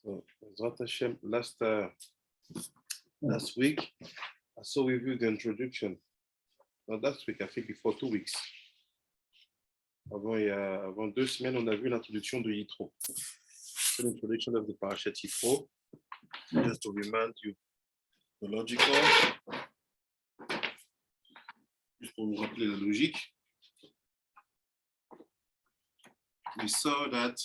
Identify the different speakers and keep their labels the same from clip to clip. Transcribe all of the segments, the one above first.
Speaker 1: So, Zrat Hashem, last week, I saw with you the introduction. Not last week, I think before 2 weeks. Avant 2 semaines, on a vu l'introduction de Yitro. L'introduction of the Parashat Yitro. Just to remind you the logical. Juste pour vous rappeler la logique. We saw that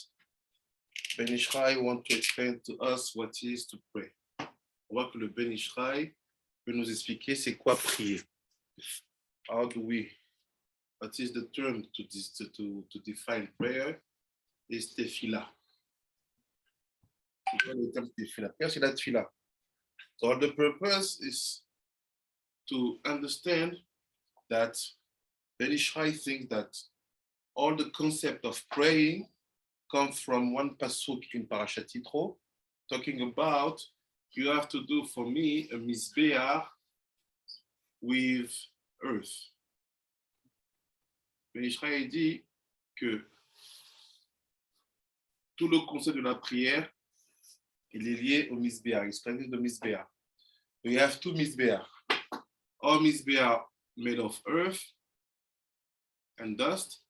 Speaker 1: Ben Ishrai want to explain to us what is to pray. On voit que le Ben Ishrai peut nous expliquer c'est quoi prier. How do we, what is the term to define prayer? Is tefillah. C'est quoi le terme tefillah? Prayer, c'est la tefillah. So the purpose is to understand that Ben Ishrai thinks that all the concept of praying comes from one pasuk in Parashat Yitro, talking about you have to do for me a mizbeach with earth. Ben Ishrai dit que tout le concept de la prière il est lié au mizbeach. Il se présente de mizbeach. We have two mizbeach. All mizbeach made of earth and dust.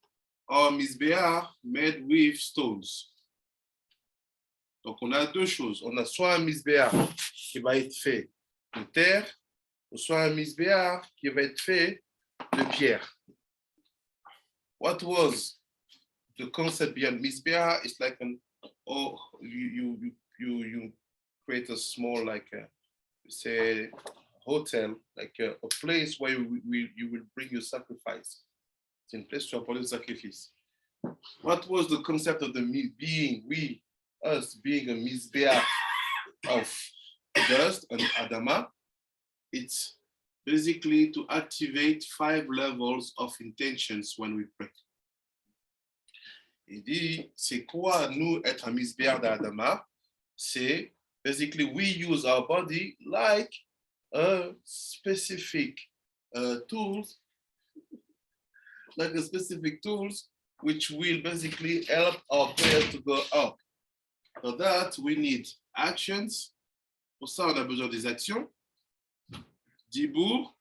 Speaker 1: Or mizbeach made with stones. Donc, on a deux choses. On a soit un mizbeach qui va être fait de terre, ou soit un mizbeach qui va être fait de pierre. What was the concept behind mizbeach? It's like you create a small, like say, hotel, like a place where you will bring your sacrifice. C'est une place où tu vas parler de sacrifice. What was the concept of the being, us being a mizbeach of dust and Adama? It's basically to activate 5 levels of intentions when we pray. Il dit, c'est quoi nous être un mizbeach d'Adama? C'est basically we use our body like a specific tools, like a specific tools which will basically help our prayers to go up. For that, we need actions. Pour ça, on a besoin des actions. Dibour,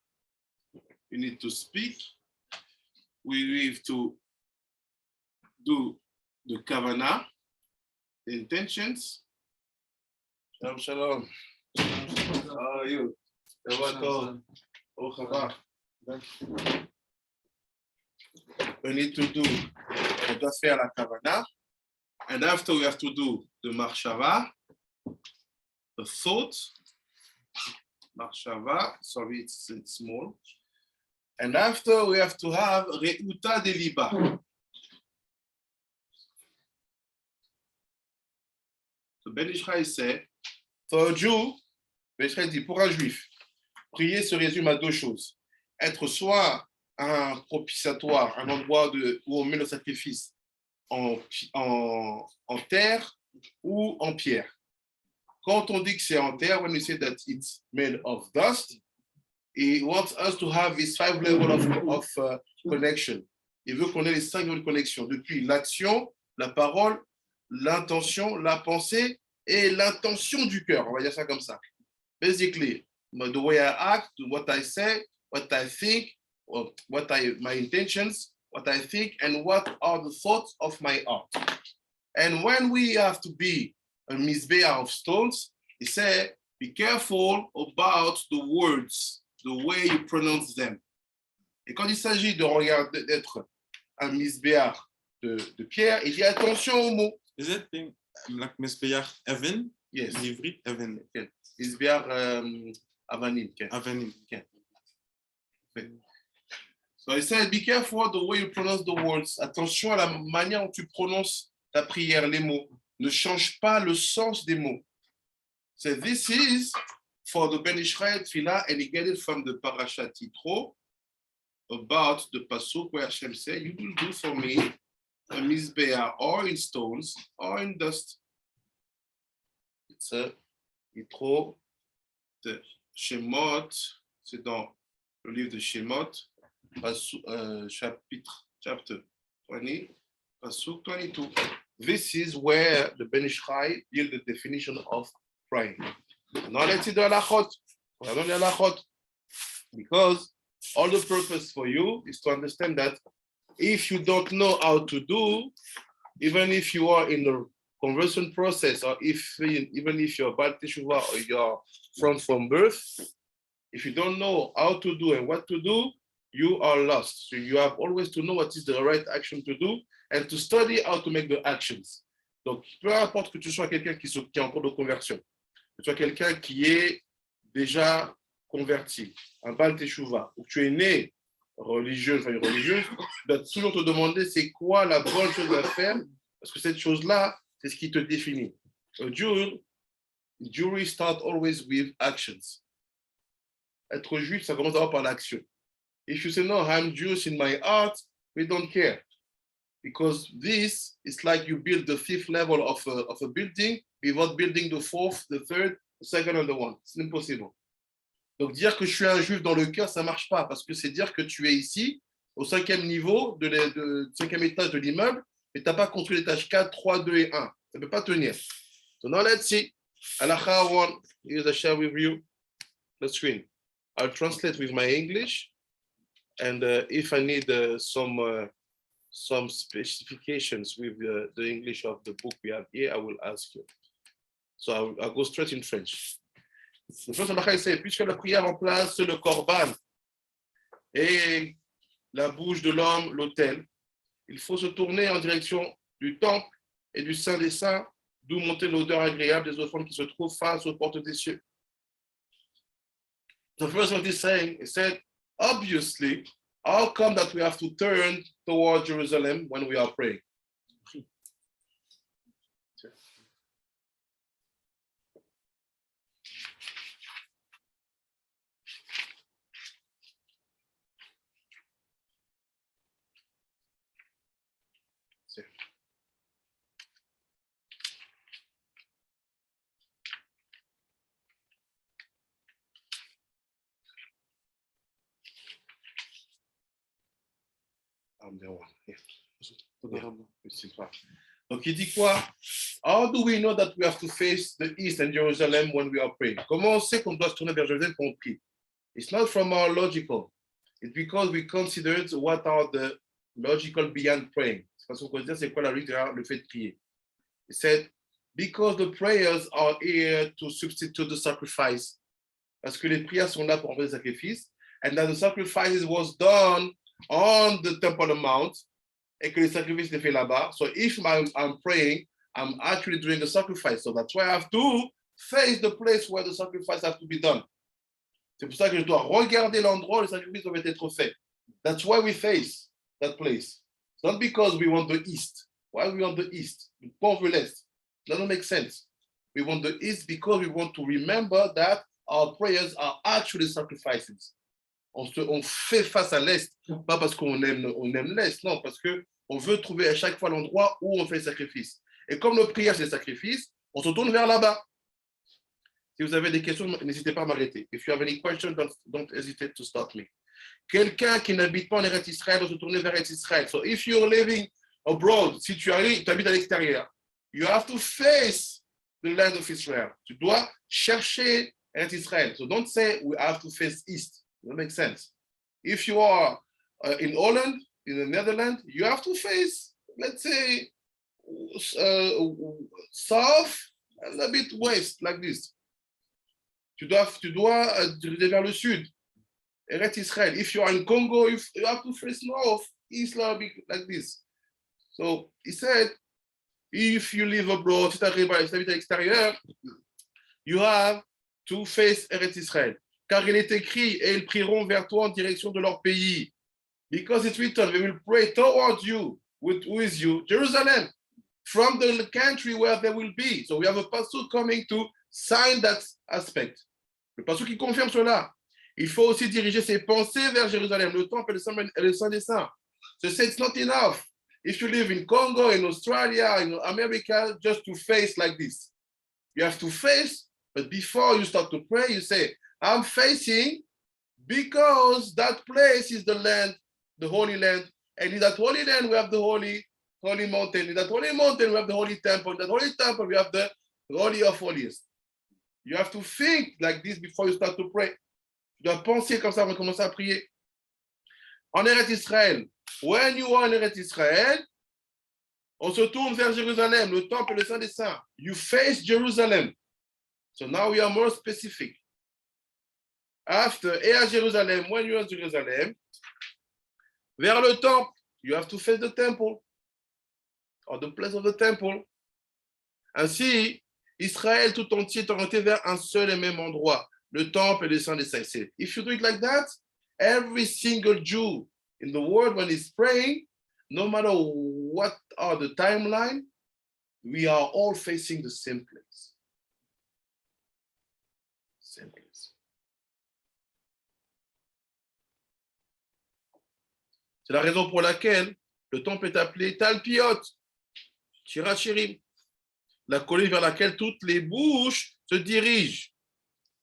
Speaker 1: we need to speak. We need to do the kavanah, the intentions. Shalom, shalom. How are you? Oh, we need to do, on doit faire la kavanah, and after we have to do the marshava, the thought, marshava, sorry, it's small, and after we have to have reuta de liba. So Ben Ishrai said, for a Jew, Ben Ishrai dit, pour un juif, prier se résume à 2 choses. Être soit un propitiatoire, un endroit où on met le sacrifice en terre ou en pierre. Quand on dit que c'est en terre, when we say that it's made of dust, he wants us to have these 5 levels of connection. Il veut qu'on ait les 5 niveaux de connexion, depuis l'action, la parole, l'intention, la pensée et l'intention du cœur. On va dire ça comme ça. Basically, the way I act, what I say, what I think, my intentions, what I think, and what are the thoughts of my heart. And when we have to be a mizbeach of stones, he said, be careful about the words, the way you pronounce them. Et quand il s'agit de regarder d'être un mizbeach de pierre, il dit attention aux mots.
Speaker 2: Is it like mizbeach Evan?
Speaker 1: Yes.
Speaker 2: Livrit Evan.
Speaker 1: Okay. Mizbeach Avanim.
Speaker 2: Avanim.
Speaker 1: Okay. So he said, be careful the way you pronounce the words. Attention à la manière dont tu prononces ta prière, les mots. Ne change pas le sens des mots. So this is for the Ben Ishrai Tefillah, and he get it from the Parashat Yitro about the pasuk where Hashem said, you will do for me a mizbeach or in stones or in dust. It's a Yitro de Shemot, c'est dans le livre de Shemot, chapter 20, pasuk 22. This is where the Ben Ish Chai build the definition of praying. Now let's see the halachot. Because all the purpose for you is to understand that if you don't know how to do, even if you are in the conversion process, or even if you're Baal Teshuvah or you're from birth, if you don't know how to do and what to do, you are lost. So you have always to know what is the right action to do and to study how to make the actions. Donc, peu importe que tu sois quelqu'un qui est en cours de conversion, que tu sois quelqu'un qui est déjà converti, un Baal Teshuvah, ou que tu es né religieux, famille religieuse, tu dois toujours te demander c'est quoi la bonne chose à faire, parce que cette chose-là, c'est ce qui te définit. A Jew start always with actions. Être juif, ça commence d'abord par l'action. If you say, no, I'm Jewish in my heart, we don't care. Because this is like you build the fifth level of a building without building the fourth, the third, the second, and the one. C'est impossible. Donc, dire que je suis un juif dans le cœur, ça ne marche pas, parce que c'est dire que tu es ici, au cinquième niveau, cinquième étage de l'immeuble, mais tu n'as pas construit l'étage 4, 3, 2 et 1. Ça ne peut pas tenir. So now let's see. Halakha 1, here's a share with you the screen. I'll translate with my English, and if I need some specifications with the English of the book we have here, I will ask you. So I'll go straight in French. Le first halakha c'est, puisque la prière remplace le korban et la bouche de l'homme, l'autel, il faut se tourner en direction du temple et du Saint des Saints, d'où monter l'odeur agréable des offrandes qui se trouvent face aux portes des cieux. The first one is saying, he said, obviously, how come that we have to turn toward Jerusalem when we are praying? Donc il dit quoi? How do we know that we have to face the east and Jerusalem when we are praying? Comment on sait qu'on doit se tourner vers Jérusalem quand on prie? It's not from our logical. It's because we considered what are the logical behind praying. Parce qu'on considère c'est quoi la logique derrière le fait de prier. He said, because the prayers are here to substitute the sacrifice. Parce que les prières sont là pour remplacer le sacrifice. And that the sacrifices was done on the Temple Mount, et que les sacrifices étaient faits là-bas. So if I'm praying, I'm actually doing a sacrifice. So that's why I have to face the place where the sacrifice has to be done. C'est pour ça que je dois regarder l'endroit où les sacrifices doivent être faits. That's why we face that place. It's not because we want the east. Why we want the east? Pourquoi on veut l'est? That doesn't make sense. We want the east because we want to remember that our prayers are actually sacrifices. On fait face à l'Est, pas parce qu'on aime l'Est, non, parce qu'on veut trouver à chaque fois l'endroit où on fait le sacrifice. Et comme nos prières, c'est le sacrifice, on se tourne vers là-bas. Si vous avez des questions, n'hésitez pas à m'arrêter. If you have any questions, don't hesitate to stop me. Quelqu'un qui n'habite pas en Eretz Israël doit se tourner vers Eretz Israël. So if you're living abroad, si tu habites à l'extérieur, you have to face the land of Israel. Tu dois chercher Eretz Israël. So don't say we have to face east. That makes sense. If you are in Holland, in the Netherlands, you have to face, let's say, south and a bit west, like this. Tu dois aller vers le sud. Eretz Israel. If you are in Congo, you have to face north, east, like this. So he said, if you live abroad, si tu habites à l'extérieur, you have to face Eretz Israel. Car il est écrit, et ils prieront vers toi en direction de leur pays. Because it's written, they will pray towards you, with you, Jerusalem, from the country where they will be. So we have a pasuk coming to sign that aspect. Le pasuk qui confirme cela. Il faut aussi diriger ses pensées vers Jérusalem, le temple et le Saint des Saints. So say it's not enough. If you live in Congo, in Australia, in America, just to face like this. You have to face, but before you start to pray, you say, I'm facing because that place is the land, the Holy Land. And in that Holy Land, we have the Holy Holy mountain. In that holy mountain, we have the holy temple. In that holy temple, we have the holy of holies. You have to think like this before you start to pray. Tu dois penser comme ça avant de commencer à prier. En Eretz Israël, when you are in Eretz Israël, on se tourne vers Jérusalem, le temple et le Saint des Saints. You face Jerusalem. So now we are more specific. After, et à Jérusalem, when you are in Jerusalem, vers le temple, you have to face the temple, or the place of the temple. Ainsi, Israël tout entier est orienté vers un seul et même endroit, le temple et le Saint des Saints. If you do it like that, every single Jew in the world, when he's praying, no matter what are the timeline, we are all facing the same place. Same place. C'est la raison pour laquelle le temple est appelé Talpiot, Shirachirim, la colline vers laquelle toutes les bouches se dirigent.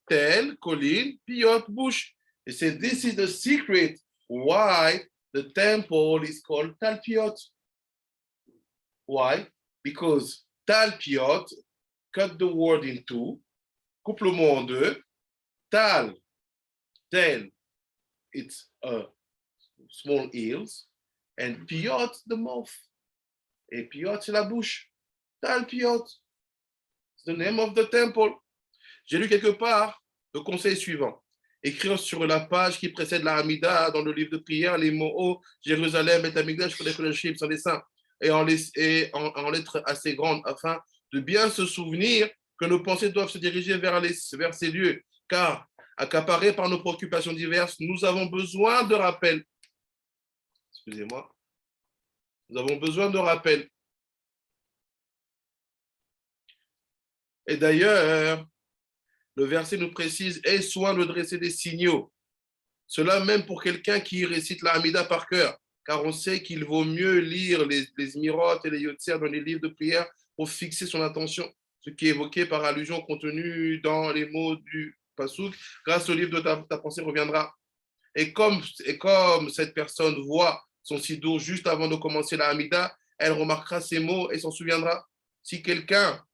Speaker 1: Tel, colline, piot, bouche. Et c'est this is the secret why the temple is called Talpiot. Why? Because Talpiot, cut the word in two, coupe le mot en deux. Tal, tel, it's small ears, and piot, the mouth. Et piot, c'est la bouche. Talpiot. It's the name of the temple. J'ai lu quelque part le conseil suivant. Écrire sur la page qui précède la Hamida dans le livre de prière les mots Oh, Jérusalem et Amigdash, Kodeshim, sans dessin, et en lettres assez grandes afin de bien se souvenir que nos pensées doivent se diriger vers ces lieux, car accaparés par nos préoccupations diverses, nous avons besoin de rappel. Excusez-moi. Nous avons besoin de rappel. Et d'ailleurs, le verset nous précise, aie soin de dresser des signaux. Cela même pour quelqu'un qui récite la Hamida par cœur, car on sait qu'il vaut mieux lire les mirotes et les yotzer dans les livres de prière pour fixer son attention, ce qui est évoqué par allusion contenu dans les mots du Passouk. Grâce au livre de ta pensée reviendra. Et comme cette personne voit son sidour juste avant de commencer la Hamida, elle remarquera ces mots et s'en souviendra. Si quelqu'un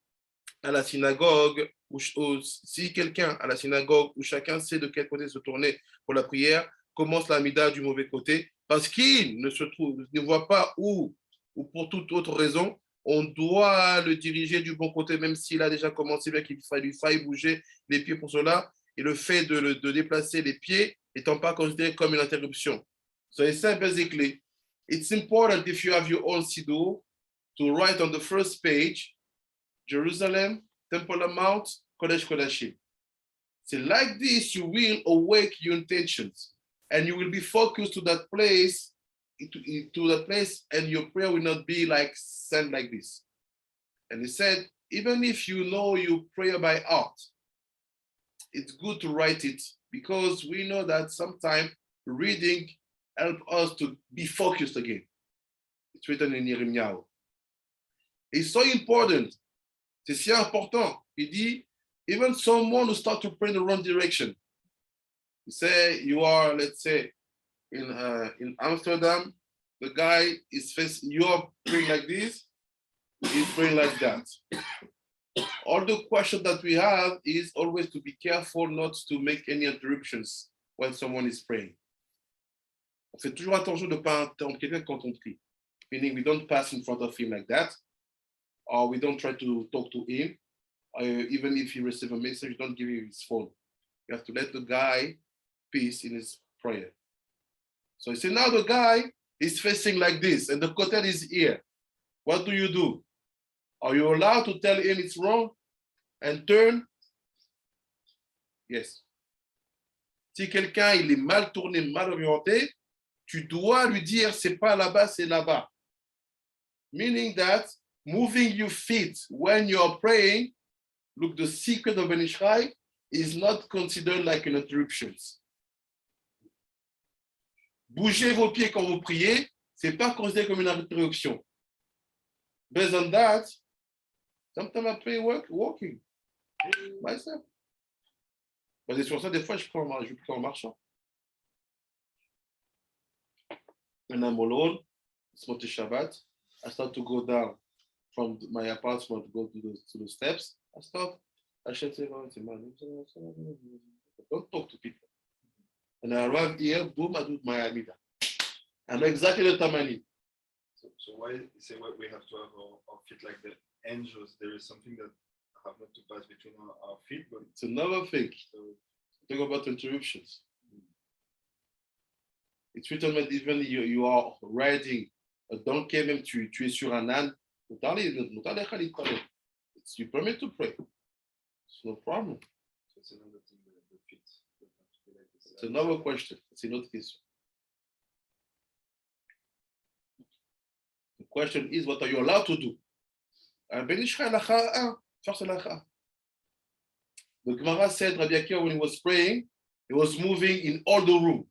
Speaker 1: à la synagogue, où chacun sait de quel côté se tourner pour la prière, commence la Hamida du mauvais côté, parce qu'il ne voit pas où, ou pour toute autre raison, on doit le diriger du bon côté, même s'il a déjà commencé, bien qu'il lui faille bouger les pieds pour cela, et le fait de déplacer les pieds n'étant pas considéré comme une interruption. So it's basically, it's important if you have your own siddur to write on the first page, Jerusalem, Temple Mount, Kodesh Kodashim. So like this, you will awake your intentions and you will be focused to that place, and your prayer will not be like sent like this. And he said, even if you know your prayer by heart, it's good to write it because we know that sometimes reading helps us to be focused again. It's written in Yirmiyahu. It's so important. C'est si important. Il dit, even someone who starts to pray in the wrong direction. You say you are, let's say, in Amsterdam, the guy is facing, you are praying like this, he's praying like that. All the question that we have is always to be careful not to make any interruptions when someone is praying. On fait toujours attention de ne pas interrompre quelqu'un quand on prie. Meaning we don't pass in front of him like that, or we don't try to talk to him. Even if he receives a message, don't give him his phone. You have to let the guy peace in his prayer. So you see, now the guy is facing like this, and the kotel is here. What do? Are you allowed to tell him it's wrong and turn? Yes. Si quelqu'un il est mal tourné, mal orienté, tu dois lui dire c'est pas là-bas, c'est là-bas. Meaning that moving your feet when you're praying, look, the secret of Ben Ishai is not considered like an interruption. Bougez vos pieds quand vous priez, c'est pas considéré comme une interruption. Based on that, sometimes I pray walking myself. Basé sur ça, des fois, je prie en marchant. When I'm alone, it's not a Shabbat. I start to go down from my apartment, go to the steps. I should say, don't talk to people. And I arrive here, boom, I do my Amida. I know exactly the time I need.
Speaker 3: So why you say we have to have our feet like the angels? There is something that have not to pass between our feet, but
Speaker 1: it's another thing.
Speaker 3: So,
Speaker 1: talk about interruptions. It's written that even you are riding a donkey, même tu es sur un âne, you permit to pray. It's no problem.
Speaker 3: so it's another thing the feet don't have to be like this.
Speaker 1: It's another question. It's another question. The question is, what are you allowed to do? The Gemara said Rabbi Akiva, when he was praying, he was moving in all the room.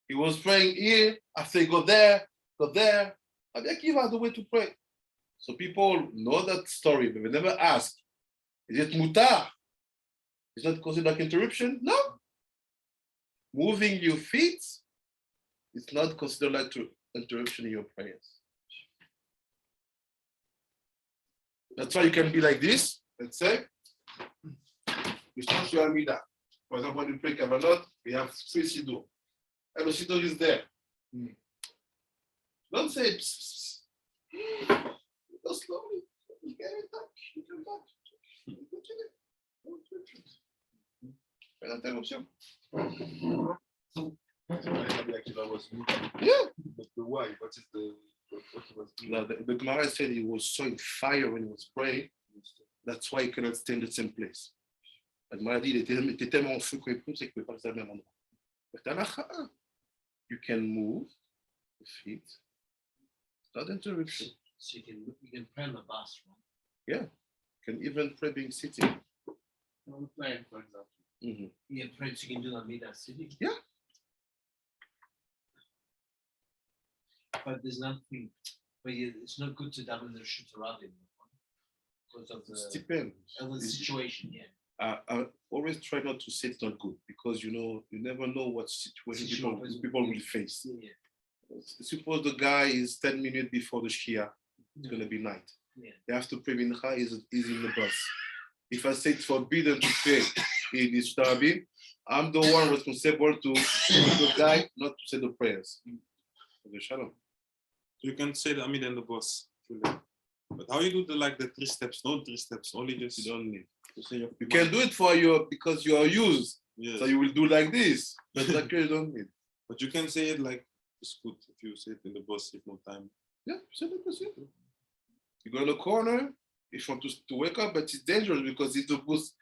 Speaker 1: He was praying here, after he got there. Rabbi Akiva had the way to pray. So people know that story, but they never ask, is it mutar? Is that considered like interruption? No. Moving your feet is not considered like interruption in your prayers. That's why you can be like this, let's say. You start your Amida. For example, when you pray Kavanot, we have 3 Siddur. And the Siddur is there. Don't say, pss, pss. Go slowly. You get it back. You come back. Pas d'interruption. Yeah.
Speaker 3: But why? What is what was
Speaker 1: The Gemara said he was so in fire when he was praying. That's why he cannot stay in the same place. La Gemara dit il était tellement en feu quand il prie, c'est qu'il ne pouvait pas rester au même endroit. You can move the feet. Not interruption.
Speaker 4: So you can pray on the bus, right?
Speaker 1: Yeah. You can even pray being sitting.
Speaker 4: On the plane, for example.
Speaker 1: Mm-hmm.
Speaker 4: You can pray, so you can do Amida sitting.
Speaker 1: Yeah.
Speaker 4: But there's nothing, but it's not good to double the Shutaradi because of the situation, yeah.
Speaker 1: I always try not to say it's not good because you never know what situation people will face.
Speaker 4: Yeah.
Speaker 1: Suppose the guy is 10 minutes before the Shkia, it's going to be night.
Speaker 4: Yeah.
Speaker 1: They have to pray Mincha, he's in the bus. If I say it's forbidden to pray in this Shtarabim, I'm the one responsible to the guy not to say the prayers. Okay, shalom.
Speaker 2: So you can say the Amida in the bus. But how you do the 3 steps? No 3 steps, only just
Speaker 1: You don't need.
Speaker 2: you
Speaker 1: can do it for you because you are used.
Speaker 2: Yes.
Speaker 1: So you will do like this. But like you don't need.
Speaker 2: But you can say it like it's good if you say it in the bus if no time.
Speaker 1: Yeah, c'est possible. You go in the corner, if you want to wake up, but it's dangerous because it's the bus.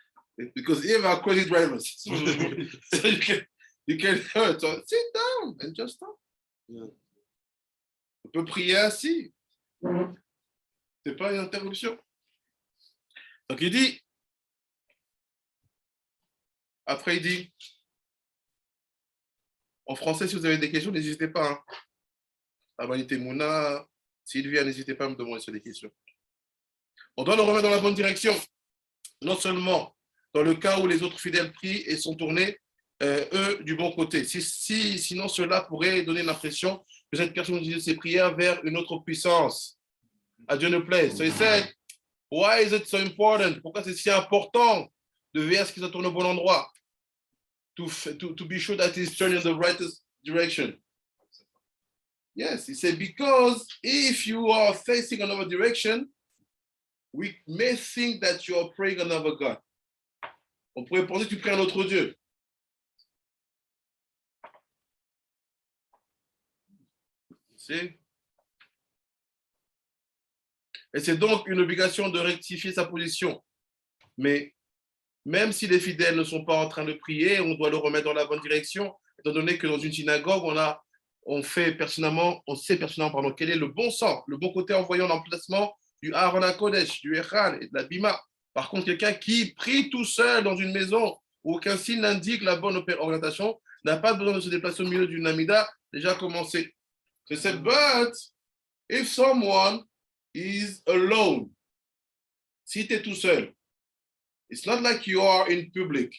Speaker 1: Because here are crazy drivers. So you can hurt. So sit down and just stop.
Speaker 2: Yeah.
Speaker 1: On peut prier assis. C'est pas une interruption. Donc il dit, après il dit, en français, si vous avez des questions, n'hésitez pas. Hein. Amanité Mouna, Sylvia, n'hésitez pas à me demander sur des questions. On doit le remettre dans la bonne direction. Non seulement dans le cas où les autres fidèles prient et sont tournés, eux, du bon côté. Sinon, cela pourrait donner l'impression que cette personne utilise ses prières vers une autre puissance. À Dieu ne plaise. So he said, why is it so important? Pourquoi c'est si important de veiller à ce qu'il se tourne au bon endroit? To be sure that he's turning in the right direction. Yes, he said, because if you are facing another direction, we may think that you are praying another God. On pourrait penser que tu pries un autre Dieu. C'est... Et c'est donc une obligation de rectifier sa position. Mais même si les fidèles ne sont pas en train de prier, on doit le remettre dans la bonne direction, étant donné que dans une synagogue, on sait personnellement quel est le bon sens, le bon côté en voyant l'emplacement du Aaron HaKodesh, du Echan et de la Bima. Par contre, quelqu'un qui prie tout seul dans une maison où aucun signe n'indique la bonne orientation n'a pas besoin de se déplacer au milieu d'une Amida déjà commencé. Je sais, but if someone is alone, si tu es tout seul, it's not like you are in public.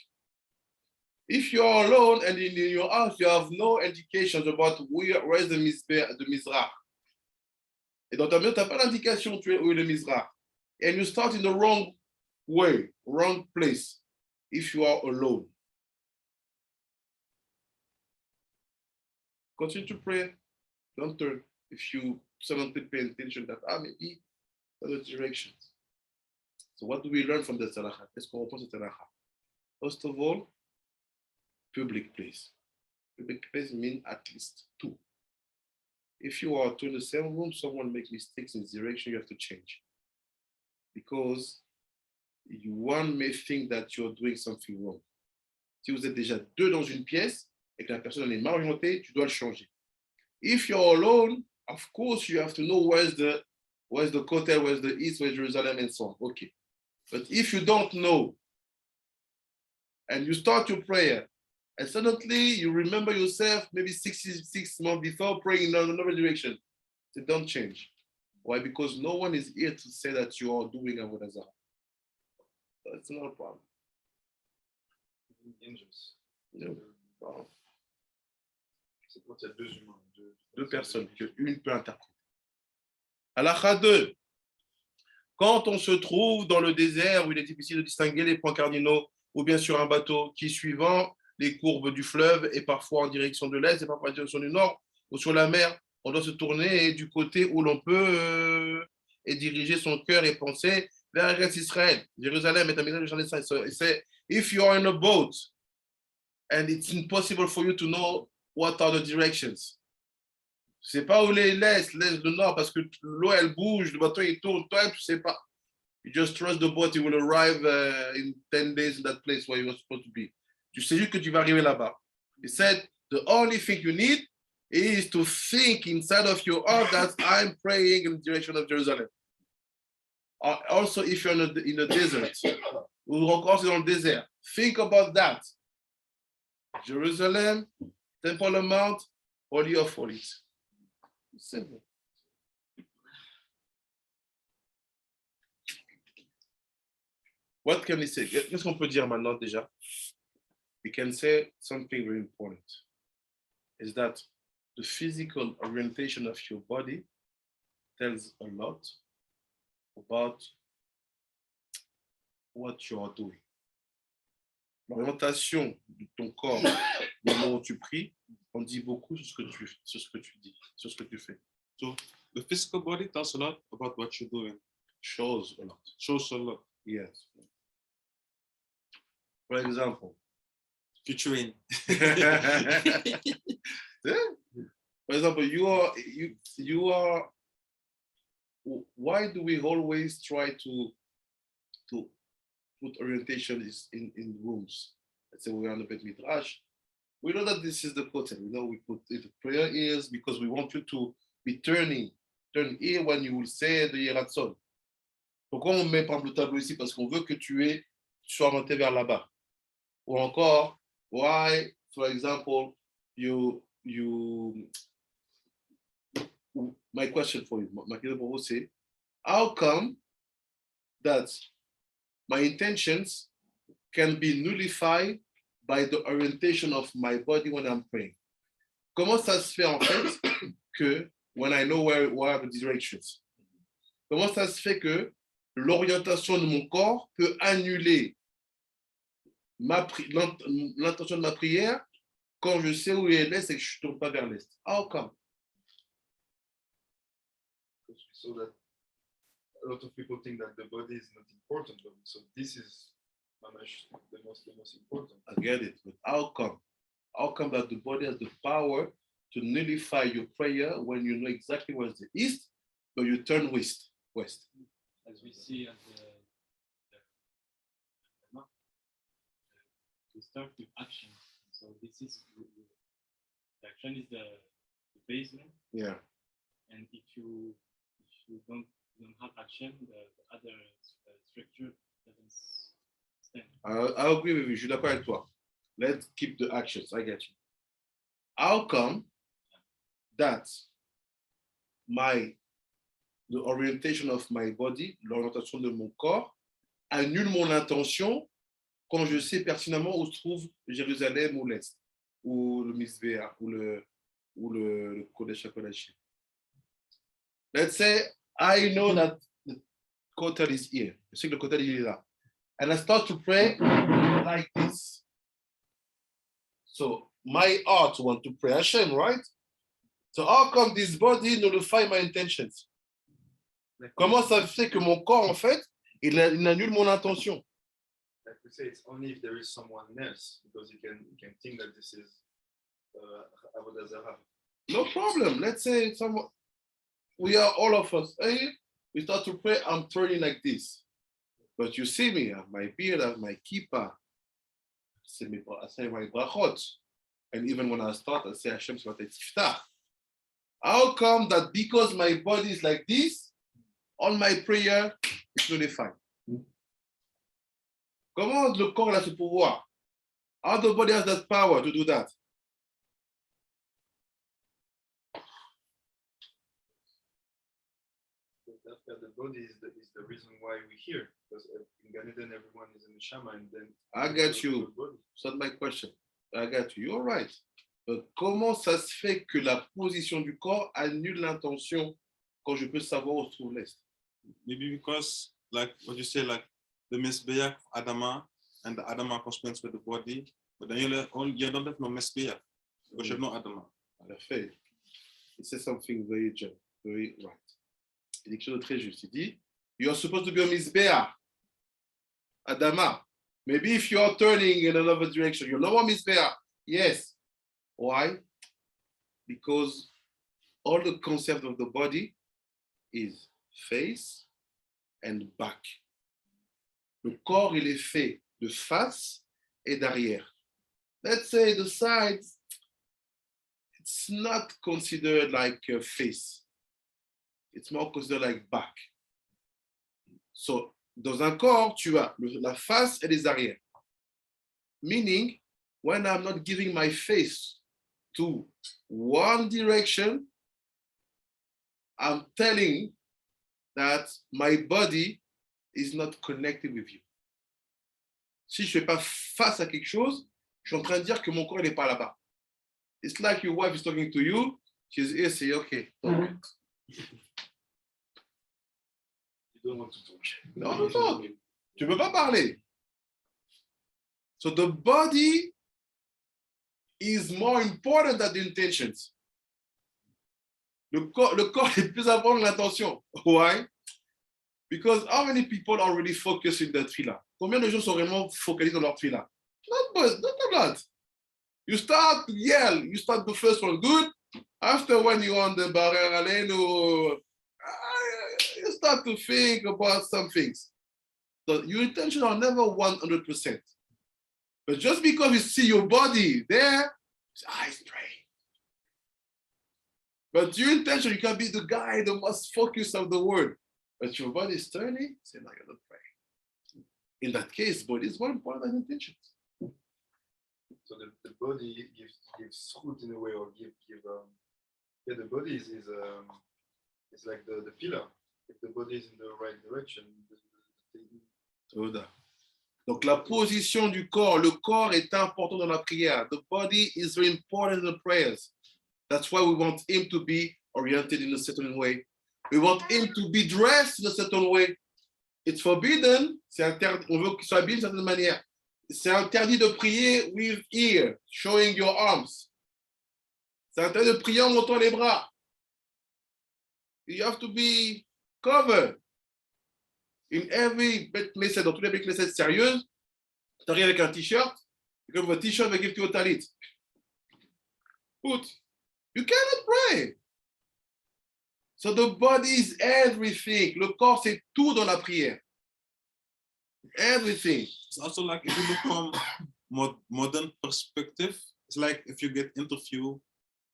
Speaker 1: If you are alone and in your house, you have no indications about where is the Mizrach. Et dans ta maison, tu n'as pas l'indication où est le Mizrach. And you start in the wrong way, wrong place, if you are alone. Continue to pray. Don't turn. If you suddenly pay attention that, maybe other directions. So what do we learn from the Tzalacha? Qu'est-ce qu'on reprend de Tzalacha? First of all, public place. Public place means at least two. If you are two in the same room, someone makes mistakes in this direction, you have to change. Because one may think that you're doing something wrong. Si vous êtes déjà deux dans une pièce et que la personne est mal orientée, tu dois le changer. If you're alone, of course, you have to know where's the Kotel, where's the East, where's Jerusalem, and so on. Okay. But if you don't know, and you start your prayer, and suddenly you remember yourself maybe 6 months before praying in another direction, so don't change. Why? Because no one is here to say that you are doing Avodah Zarah. That's not a problem.
Speaker 3: Angels.
Speaker 1: No. Wow.
Speaker 3: C'est quand il y a deux humains.
Speaker 1: Deux personnes, qu'une peut interpréter. Halakha 2. Quand on se trouve dans le désert où il est difficile de distinguer les points cardinaux, ou bien sur un bateau qui, suivant les courbes du fleuve, est parfois en direction de l'est et parfois en direction du nord, ou sur la mer, on doit se tourner du côté où l'on peut et diriger son cœur et penser vers Eretz Israël. Jérusalem est un milieu de Jean et c'est if you are in a boat and it's impossible for you to know what are the directions. Tu ne sais pas où est l'est, le nord, parce que l'eau elle bouge, le bateau il tourne, toi tu ne sais pas. You just trust the boat, it will arrive in 10 days in that place where you are supposed to be. Tu sais juste que tu vas arriver là-bas. He said, the only thing you need is to think inside of your heart that I'm praying in the direction of Jerusalem. Also, if you're in the desert, ou encore dans le désert, think about that. Jerusalem, Temple Mount, Holy of Holies. Simple. What can we say? Qu'est-ce qu'on peut dire maintenant déjà? We can say something very important. Is that the physical orientation of your body tells a lot about what you are doing. L'orientation de ton corps, le moment où tu pries, on dit beaucoup sur ce que tu dis, sur ce que tu fais.
Speaker 2: So the physical body tells a lot about what you're doing.
Speaker 1: Shows a lot.
Speaker 2: Shows a lot.
Speaker 1: Yes. For example.
Speaker 2: You train.
Speaker 1: For example, you are. Why do we always try to put orientation in rooms? Let's say we're on the Bet Midrash. We know that this is the Kotel. We know we put it prayer ears because we want you to be turn here when you will say the Yeratzon. Pourquoi on met par exemple le tableau ici? Parce qu'on veut que tu sois orienté vers là-bas. Ou encore, why, for example, my question for you, ma question pour vous, c'est how come that my intentions can be nullified by the orientation of my body when I'm praying? Comment ça se fait en fait que when I know where are the directions? Comment ça se fait que l'orientation de mon corps peut annuler l'intention de ma prière quand je sais où est l'est et que je ne tourne pas vers l'est? How come?
Speaker 3: So that a lot of people think that the body is not important, but so this is the most important.
Speaker 1: I get it, but how come? How come that the body has the power to nullify your prayer when you know exactly where's the east, but you turn west?
Speaker 5: As we see at the map, we start with action. So this is the action is the basement.
Speaker 1: Yeah.
Speaker 5: And if you don't have action, the other structure doesn't stand.
Speaker 1: I agree with you. Je suis d'accord avec toi. Let's keep the actions. I get you. How come that the orientation of my body, l'orientation de mon corps, annule mon intention quand je sais pertinemment où se trouve Jérusalem ou l'Est, ou le Misbéa, ou le Kodesh HaKodashim? Let's say I know that the kotel is here. Je sais que le kotel il est là. And I start to pray like this. So my heart want to pray Hashem, right? So how come this body nullify my intentions? Comment ça fait que mon corps, en fait, il annule mon intention?
Speaker 3: Like we say, it's only if there is someone else, because you can think that this is Avodah Zarah.
Speaker 1: No problem. Let's say we are all of us. Hey, we start to pray, I'm turning like this. But you see me, I have my beard, I have my kippah. I say my brachot. And even when I start, I say Hashem Shabbat Tiftach. How come that because my body is like this, all my prayer is nullified? Comment le corps a ce pouvoir? How the body has that power to do that?
Speaker 3: The body is the reason why we're here, because in Gan Eden everyone is in the Shama, and then
Speaker 1: I get you. That's not my question. I got you. You're right. But comment ça se fait que la position du corps annule l'intention quand je peux savoir où se trouve l'est?
Speaker 2: Maybe because, like what you say, like the Mizbeach Adama and the Adama corresponds with the body, but then you don't have no Mizbeach because you have no Adama.
Speaker 1: En effet, il said something very right. Il dit quelque chose de très juste. Il dit, you are supposed to be a Mizbeach Adama. Maybe if you are turning in another direction, you're no more Mizbeach. Yes. Why? Because all the concept of the body is face and back. Le corps, il est fait de face et d'arrière. Let's say the sides, it's not considered like a face. It's more considered like back. So, dans un corps, tu as la face et les arrières. Meaning, when I'm not giving my face to one direction, I'm telling that my body is not connected with you. Si je ne fais pas face à quelque chose, je suis en train de dire que mon corps n'est pas là-bas. It's like your wife is talking to you, she's here, say, okay.
Speaker 3: You don't want to talk.
Speaker 1: No, no, no. Tu ne peux pas parler. So the body is more important than the intentions. Le corps est plus important que l'intention. Why? Because how many people are really focused in their tefillah? Combien de gens sont vraiment focalisés dans leur tefillah? Not a lot. You start to yell, you start the first one good. After when you're on the Barer Aleinu, you start to think about some things. So your intentions are never 100%. But just because you see your body there, he's praying. But your intention, you can be the guy, the most focused of the world. But your body is turning, say, no, you're not praying. In that case, body is more important than intentions.
Speaker 3: So the body gives fruit in a way, or the body is like the pillar. If the body is in the right direction,
Speaker 1: Donc la position du corps, le corps est important dans la prière. The body is very important in the prayers. That's why we want him to be oriented in a certain way. We want him to be dressed in a certain way. It's forbidden, c'est interdit, on veut qu'il soit habillé d'une certaine manière. C'est interdit de prier with ear, showing your arms. C'est interdit de prier en montant les bras. You have to be covered. In every Bet Knesset, dans tous les Bet Knesset sérieuses, tu arrives avec un t-shirt, et comme votre t-shirt va give to a talit. Put. You cannot pray. So the body is everything. Le corps, c'est tout dans la prière. Everything.
Speaker 2: It's also like if you look from modern perspective, it's like if you get interview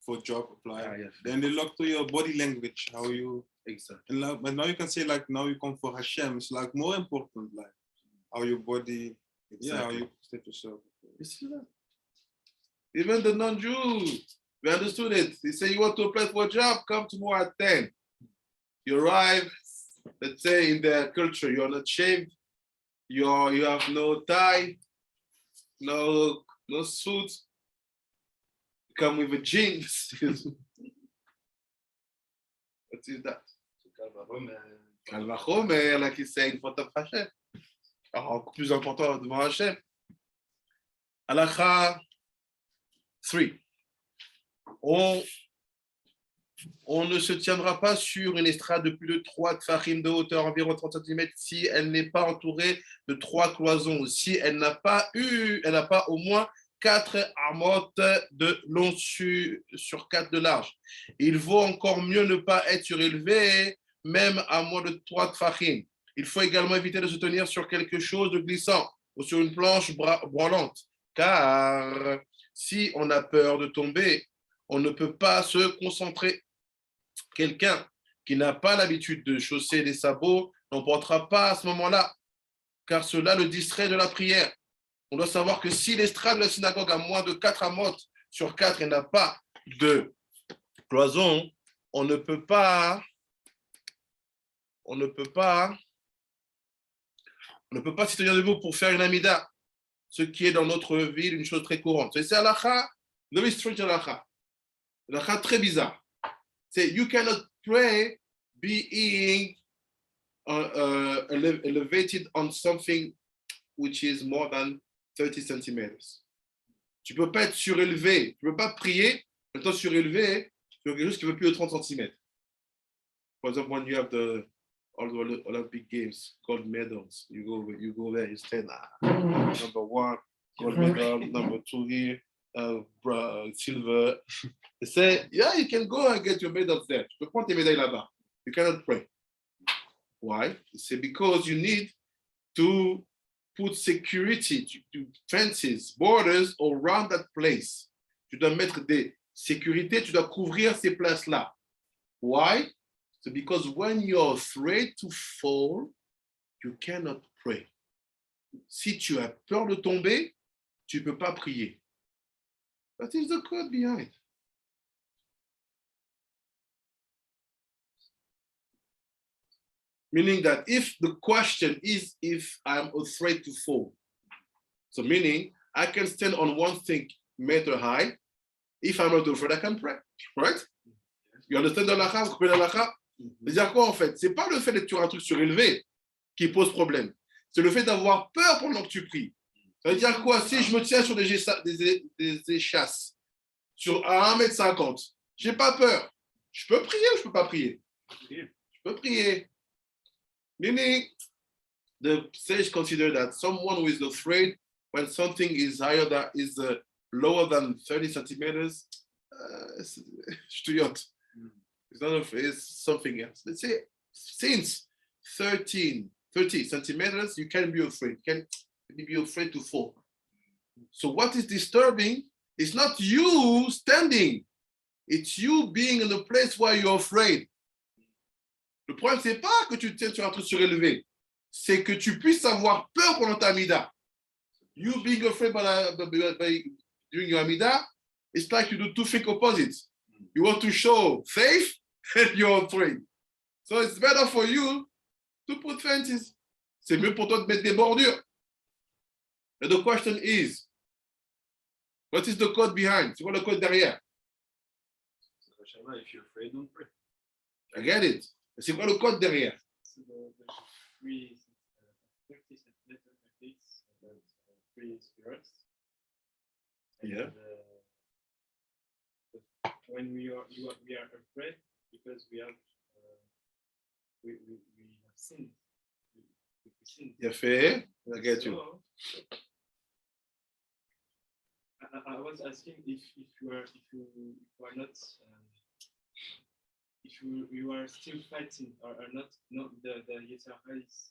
Speaker 2: for job apply,
Speaker 1: yes.
Speaker 2: then they look to your body language, how you.
Speaker 1: Exactly.
Speaker 2: And like, but now you can say like now you come for Hashem. It's like more important, like how your body, how you state yourself.
Speaker 1: You see that? Even the non-Jews, we understood it. They say you want to apply for a job, come tomorrow at 10. You arrive, let's say in their culture, you're not shaved, you have no tie, no suit, you come with a jeans. What is that? Al Vachomer, là qui c'est une faute à Hachem. Alors, encore plus important devant Hachem. Halakha 3. On ne se tiendra pas sur une estrade de plus de 3 tfachim de hauteur, environ 30 cm, si elle n'est pas entourée de 3 cloisons, si elle n'a pas au moins 4 amotes de long sur 4 de large. Il vaut encore mieux ne pas être surélevé, même à moins de 3 tfachim. Il faut également éviter de se tenir sur quelque chose de glissant ou sur une planche branlante, car si on a peur de tomber, on ne peut pas se concentrer. Quelqu'un qui n'a pas l'habitude de chausser des sabots n'en portera pas à ce moment-là, car cela le distrait de la prière. On doit savoir que si l'estrade de la synagogue a moins de 4 amotes sur 4 et n'a pas de cloison, on ne peut pas s'y tenir debout pour faire une amida, ce qui est dans notre ville une chose très courante. C'est halakha, very strange halakha. Halakha très bizarre. C'est you cannot pray being elevated on something which is more than 30 centimeters. Tu ne peux pas être surélevé, tu ne peux pas prier, en étant surélevé sur quelque chose qui ne fait plus de 30 cm. For example, when you have all the Olympic Games, gold medals, you go there, you stand number 1, gold medal, number 2 here, silver. They say, yeah, you can go and get your medals there. Tu peux prendre tes médailles là-bas. You cannot pray. Why? C'est because you need to put security, to fences, borders around that place. Tu dois mettre des sécurités, tu dois couvrir ces places-là. Why? So because when you're afraid to fall, you cannot pray. Si tu as peur de tomber, tu ne peux pas prier. That is the code behind. Meaning that if the question is if I'm afraid to fall, so meaning I can stand on 1 meter high. If I'm not afraid, I can pray, right? You understand the halakha? Vous comprenez la halakha? C'est-à-dire quoi en fait? C'est pas le fait d'être sur un truc surélevé qui pose problème. C'est le fait d'avoir peur pendant que tu pries. Ça veut dire quoi? Si je me tiens sur des échasses sur 1,50 m, j'ai pas peur. Je peux prier ou je peux pas prier? Je peux prier. Meaning, the sage consider that someone who is afraid when something is lower than 30 centimeters, it's not afraid, it's something else. Let's say since 30 centimeters, you can be afraid. You can be afraid to fall. So what is disturbing is not you standing, it's you being in a place where you're afraid. Le problème, c'est pas que tu tiens sur un truc surélevé, c'est que tu puisses avoir peur pendant ta amida. You being afraid by doing your amida, it's like you do 2 things opposites. You want to show faith and you're afraid. So it's better for you to put fences. C'est mieux pour toi de mettre des bordures. And the question is, what is the code behind? C'est quoi le code derrière?
Speaker 3: If you're afraid, don't pray.
Speaker 1: I get it. C'est quoi le code derrière?
Speaker 5: So the 30 centimeters like this, 3 spirals.
Speaker 1: Yeah.
Speaker 5: When we are afraid because we have sinned. We sinned.
Speaker 1: Il a fait, I get you.
Speaker 5: So, I was asking if you are not if you are still fighting or not the Yetzer Hara is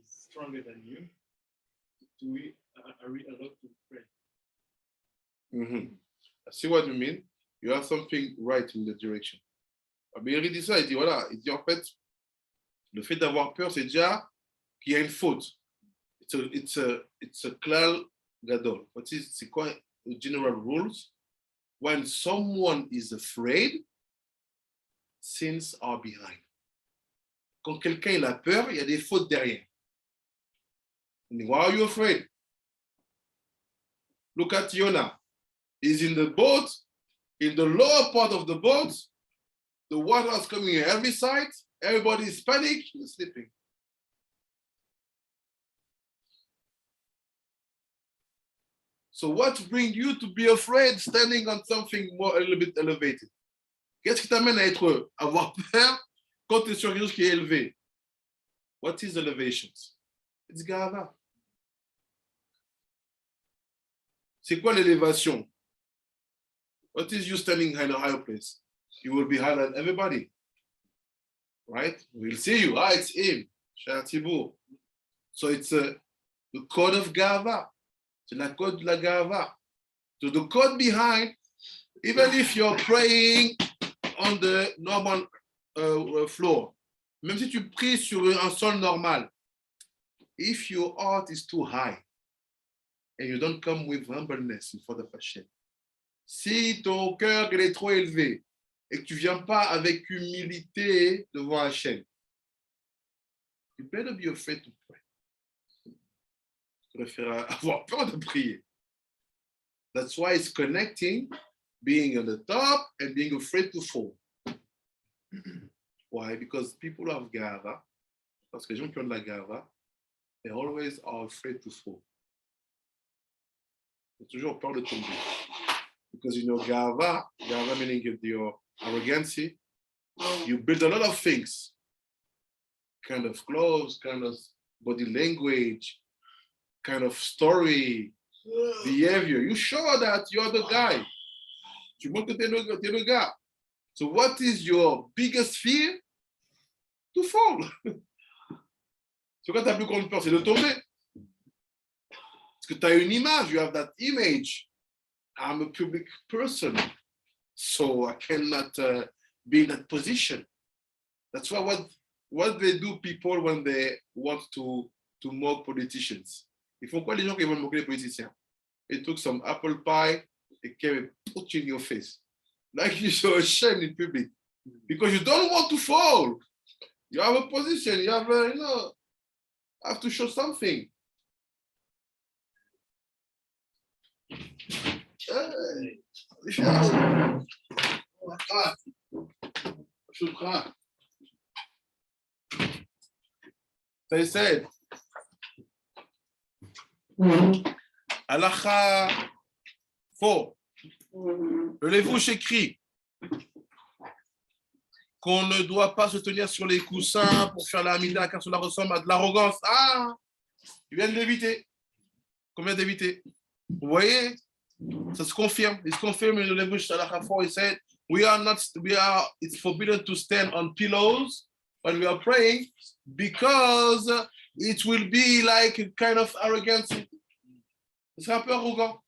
Speaker 5: stronger than you. Are we allowed to pray?
Speaker 1: Mm-hmm. I see what you mean. You have something right in the direction. Mais il dit ça, il dit voilà, il dit en fait, le fait d'avoir peur, c'est déjà qu'il y a une faute. It's a klal gadol. C'est quoi the general rules? When someone is afraid, sins are behind. Quand quelqu'un a peur, il y a des fautes derrière. Why are you afraid? Look at Yonah. He's in the boat. In the lower part of the boat, the water is coming on every side. everybody is panic, you're sleeping. So what brings you to be afraid standing on something more a little bit elevated? Qu'est-ce qui t'amène à avoir peur quand tu es sur quelque chose qui est élevé? What is elevations? It's gava. C'est quoi l'élévation? What is you standing in a higher place? You will be higher than everybody. Right? We'll see you. Ah, it's him. So it's the code of gava. C'est la code de la gava. So the code behind, even if you're praying on the normal floor, même si tu pries sur un sol normal, if your heart is too high and you don't come with humbleness in front of Hashem, si ton cœur il est trop élevé et que tu ne viens pas avec humilité devant Hashem, you better be afraid to pray. Tu préfères avoir peur de prier. That's why it's connecting being on the top and being afraid to fall. Why? Because people have gava, parce que les gens qui ont de la gava, they always are afraid to fall. Ils ont toujours peur de tomber. Because in your gava meaning your arrogance, you build a lot of things. Kind of clothes, kind of body language, kind of story, behavior. You show that you're the guy. Tu montres que t'es le gars. So what is your biggest fear? To fall. C'est quoi ta plus grande peur? C'est de tomber. Parce que tu as une image. You have that image. I'm a public person. So I cannot be in that position. That's why what they do people when they want to mock politicians. Ils font quoi les gens qui veulent moquer les politiciens? They took some apple pie and came and put you in your face. Like you're so ashamed in public. Because you don't want to fall. You have a position, you have have to show something. Hey, they said, Halakha 4. Le Lévouche écrit qu'on ne doit pas se tenir sur les coussins pour faire la hamida car cela ressemble à de l'arrogance. Ah, il vient de l'éviter. Combien d'éviter? Vous voyez? Ça se confirme. Il se confirme in the Levush Halakha 4. He said, it's forbidden to stand on pillows when we are praying because it will be like a kind of arrogance. C'est un peu arrogant.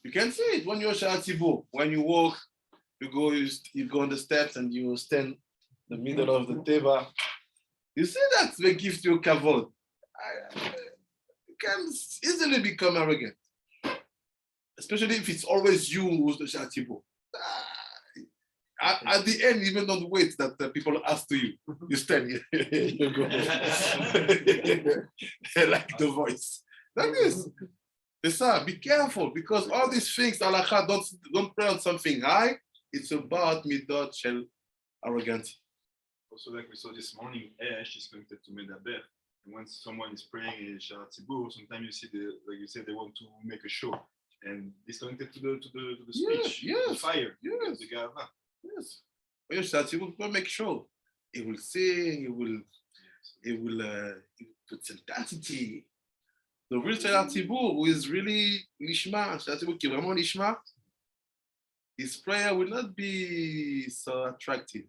Speaker 1: You can see it when you're Sha'atibu. When you walk, you go on the steps and you stand in the middle of the teva. You see that they give you kavod. You can easily become arrogant. Especially if it's always you who's the Sha'atibu. At the end, even don't wait that people ask to you. You stand here. You go. Like the voice. Like this. It's be careful because all these things, halakha, don't pray on something high. It's about midot shel arrogance.
Speaker 3: Also, like we saw this morning, Ash is connected to Medaber. And when someone is praying in Sha'atibu, sometimes you see like you said, they want to make a show, and it's connected to the speech,
Speaker 1: yes,
Speaker 3: the fire,
Speaker 1: yes,
Speaker 3: the gava.
Speaker 1: Yes. When you're Sha'atibu, people make show. It will sing. It will put intensity. The real Sha'atibu, who is really Lishma, Sha'atibu qui est vraiment Lishma, his prayer will not be so attractive.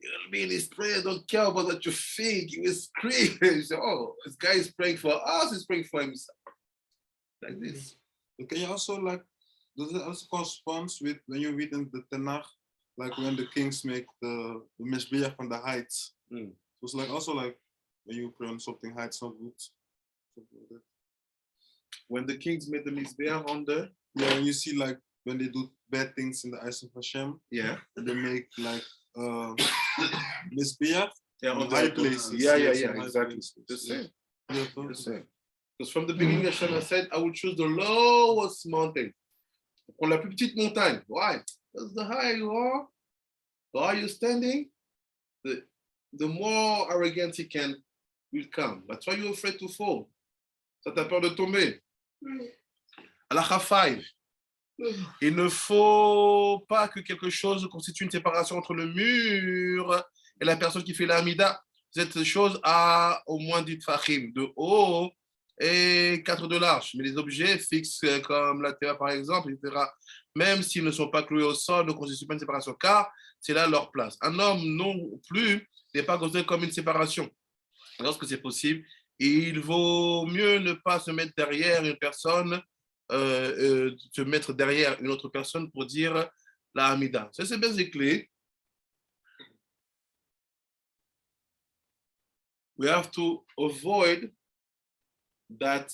Speaker 1: He will be in his prayer, don't care about what you think. He will scream. You say, oh, this guy is praying for us, he's praying for himself. Like this.
Speaker 2: Okay, also does it also correspond with when you read in the Tanakh, like when the kings make the Mishbeach on the heights? So it's also like when you pray on something high, it's not good. Like that.
Speaker 1: When the kings made the Mizbeach on the
Speaker 2: when you see like when they do bad things in the eyes of Hashem, and they make like Mizbeach
Speaker 1: on
Speaker 2: high places.
Speaker 1: Exactly. The same. The same. Because from the beginning, Hashem has said, I will choose the lowest mountain. Pour la plus petite montagne. Why? Because the higher you are, the higher you're standing, the more arrogant he will come. That's why you're afraid to fall. Ça t'a peur de tomber. Halakha 5. Il ne faut pas que quelque chose constitue une séparation entre le mur et la personne qui fait l'amida. Cette chose a au moins 10 tfachim de haut et 4 de large. Mais les objets fixes comme la terre par exemple, etc., même s'ils ne sont pas cloués au sol, ne constituent pas une séparation car c'est là leur place. Un homme non plus n'est pas considéré comme une séparation. Lorsque c'est possible, il vaut mieux ne pas se mettre derrière une personne, se mettre derrière une autre personne pour dire la Hamida. Ça, c'est basically, we have to avoid that.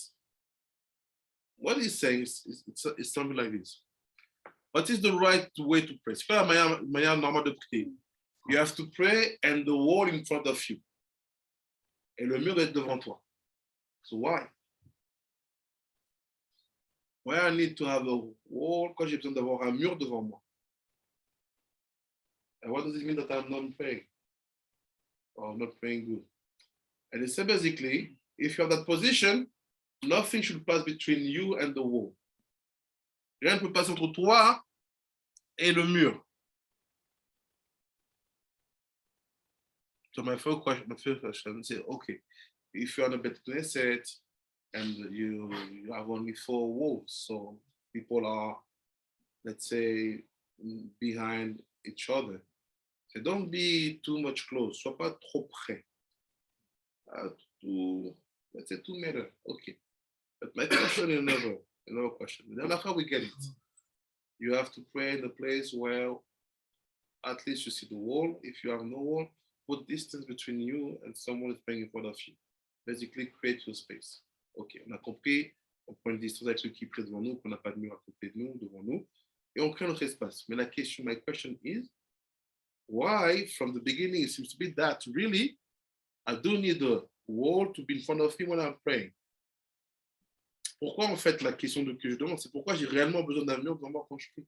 Speaker 1: What he's saying is something like this. What is the right way to pray? C'est pas la manière normale de prier. You have to pray and the wall in front of you. Et le mur est devant toi. So why? Why I need to have a wall quand j'ai besoin d'avoir un mur devant moi? And what does it mean that I'm not praying? Or not praying good? And it says basically, if you have that position, nothing should pass between you and the wall. Rien ne peut passer entre toi et le mur. So my first question is, okay, if you're on a Bet Knesset and you have only 4 walls, so people are, let's say, behind each other. So don't be too much close. Sois pas trop près. Let's say 2 meters. Okay. But my question is another question. Then how we get it? You have to pray in a place where at least you see the wall. If you have no wall, put distance between you and someone is praying in front of you. Basically, create your space. Ok, on a compris, on prend une distance avec ceux qui prient devant nous, qu'on n'a pas de mur à côté de nous, devant nous, et on crée notre espace. Mais la question, my question is, why, from the beginning, it seems to be that really, I do need a wall to be in front of me when I'm praying. Pourquoi, en fait, la question que je demande, c'est pourquoi j'ai réellement besoin d'un mur devant moi quand je prie.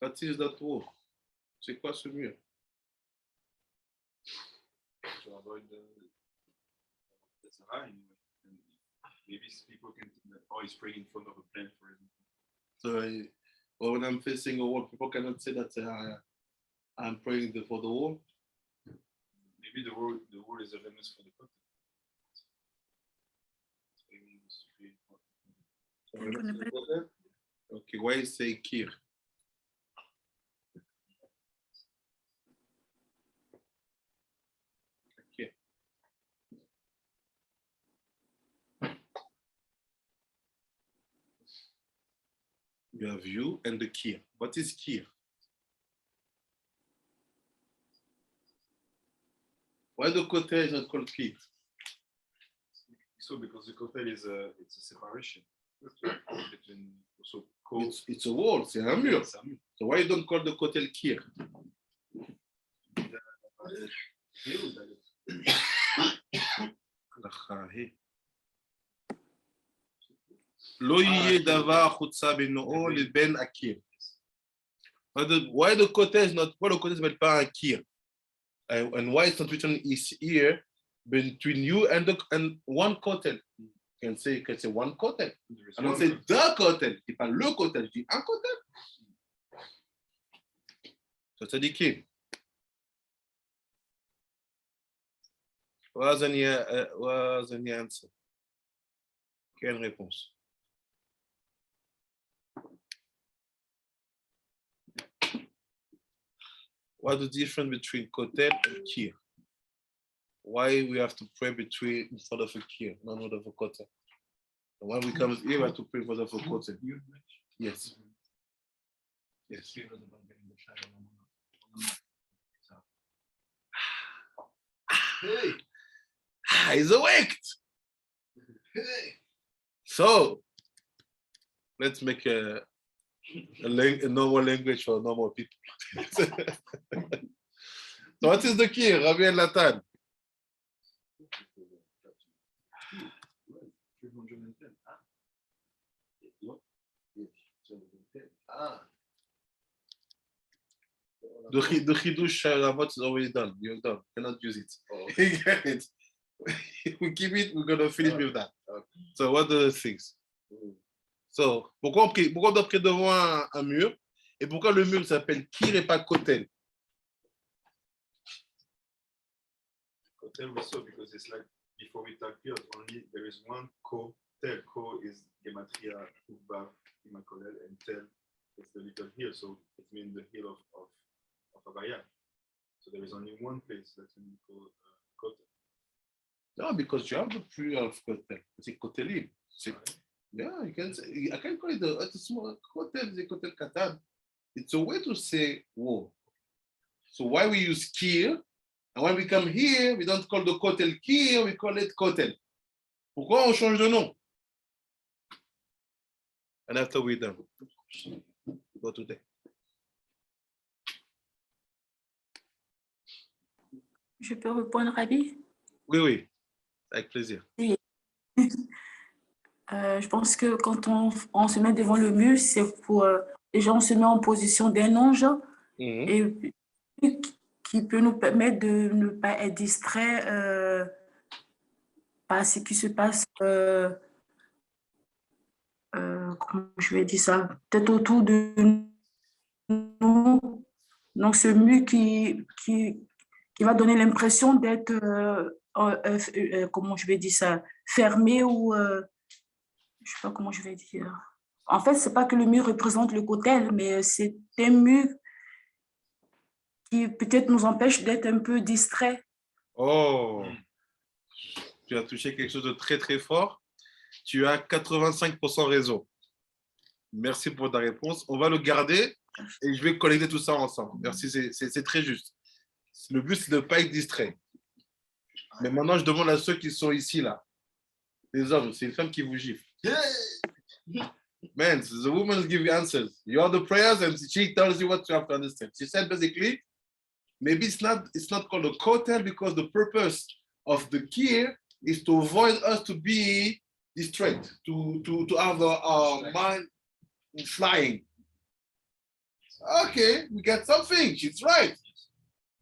Speaker 1: That is that wall. C'est quoi ce mur?
Speaker 3: To avoid the Tzara, and maybe people can think that, oh, he's praying in front of a plant, for example.
Speaker 1: So when I'm facing a wall, people cannot say that I'm praying for the wall.
Speaker 3: Maybe the wall is a remes for the Kotel.
Speaker 1: Okay, why you say kir? Okay. You have you and the kir. What is kir? Why the kotel is not called kir?
Speaker 3: So because the Kotel is it's a separation between also
Speaker 1: It's a wall, c'est un mur. So why you don't call the kotel kir? Lo yeh davar chutza beno le ben akir. Why the kotel is not? Why the kotel is pas un kir? And why it's not written is here between you and one kotel? You can say one kotel. I don't say the kotel. C'est pas le kotel. Je dis un kotel. So ça dit qui? What's any answer? Quelle réponse? What's the difference between kotel and kir? Why we have to pray in front of a kir, not in front of a kotel? And when we come here, we have to pray in front of a kotel. Yes. Yes. Hey. He's awake. Hey. So let's make a normal language for normal people. So what is the kir, Rabbi El Natan? The Chidush Rabot is already done. You're done. You cannot use it.
Speaker 3: Oh,
Speaker 1: You get it? We keep it, we're going to finish with that. So, what are the things? So, pourquoi on doit prier devant un mur? Et pourquoi le mur s'appelle Kir et pas Kotel?
Speaker 3: Kotel we saw because it's like before we talk here, only there is one ko. Tel ko is gematria Uvav Imakolel, and tel is the little hill, so it means the hill of Avaya. So there is only one place that's in Kotel.
Speaker 1: No, because you have the prayer of Kotel. It's a Kotelim. Yeah, you can say, I can call it a small Kotel, it's a Kotel Katan. It's a way to say whoa. So why we use Kir? And when we come here, we don't call the Kotel Kir, we call it Kotel. Pourquoi on change de nom? And after we're done, go today.
Speaker 6: Je peux répondre, Rabbi?
Speaker 1: Oui, oui, avec plaisir.
Speaker 6: Je pense que quand on se met devant le mur, c'est pour... déjà, on se met en position d'un ange et qui peut nous permettre de ne pas être distrait par ce qui se passe, comment je vais dire ça, peut-être autour de nous. Donc, ce mur qui va donner l'impression d'être, comment je vais dire ça, fermé ou... je ne sais pas comment je vais dire. En fait, ce n'est pas que le mur représente le Kotel, mais c'est un mur qui peut-être nous empêche d'être un peu distrait.
Speaker 1: Oh, tu as touché quelque chose de très, très fort. Tu as 85% raison. Merci pour ta réponse. On va le garder et je vais collecter tout ça ensemble. Merci, c'est très juste. Le but, c'est de ne pas être distrait. Mais maintenant, je demande à ceux qui sont ici, là. Les hommes, c'est une femme qui vous gifle. Man, the women give you answers. You are the prayers and she tells you what you have to understand. She said basically, maybe it's not called a kotel because the purpose of the kir is to avoid us to be distracted, to have our mind flying. Okay, we got something. She's right.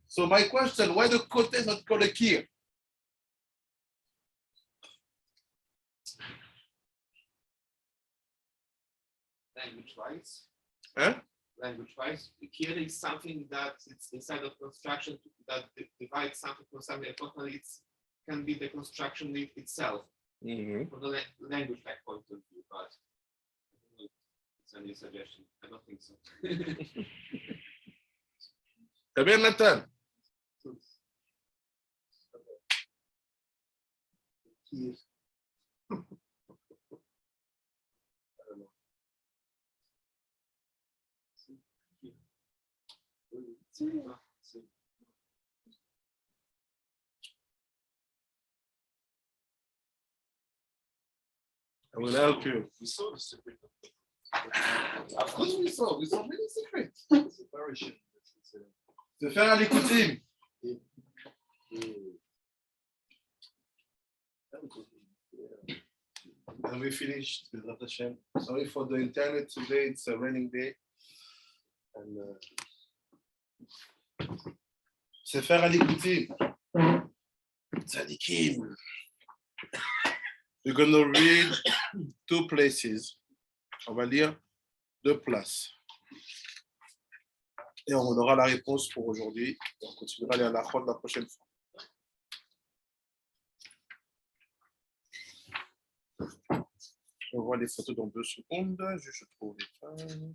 Speaker 1: So my question, why the kotel is not called a kir?
Speaker 7: Language-wise,
Speaker 1: Huh?
Speaker 7: language-wise, kir is something that it's inside of construction that divides something from something. Unfortunately, it can be the construction itself from the language like point of view, but it's only a suggestion. I don't think so.
Speaker 1: Très bien, Nathan. I will help you.
Speaker 3: We saw the secret
Speaker 1: Of course we saw many secrets.
Speaker 3: separation.
Speaker 1: Se faire à l'écoutime. And we finished with Hashem. Sorry for the internet today. It's a raining day. And se faire à l'écoutime. Tzadikim. We're going to read two places. On va lire deux places. Et on aura la réponse pour aujourd'hui. On continuera à lire la la prochaine fois. On voit les photos dans 2 secondes. Je trouve les femmes.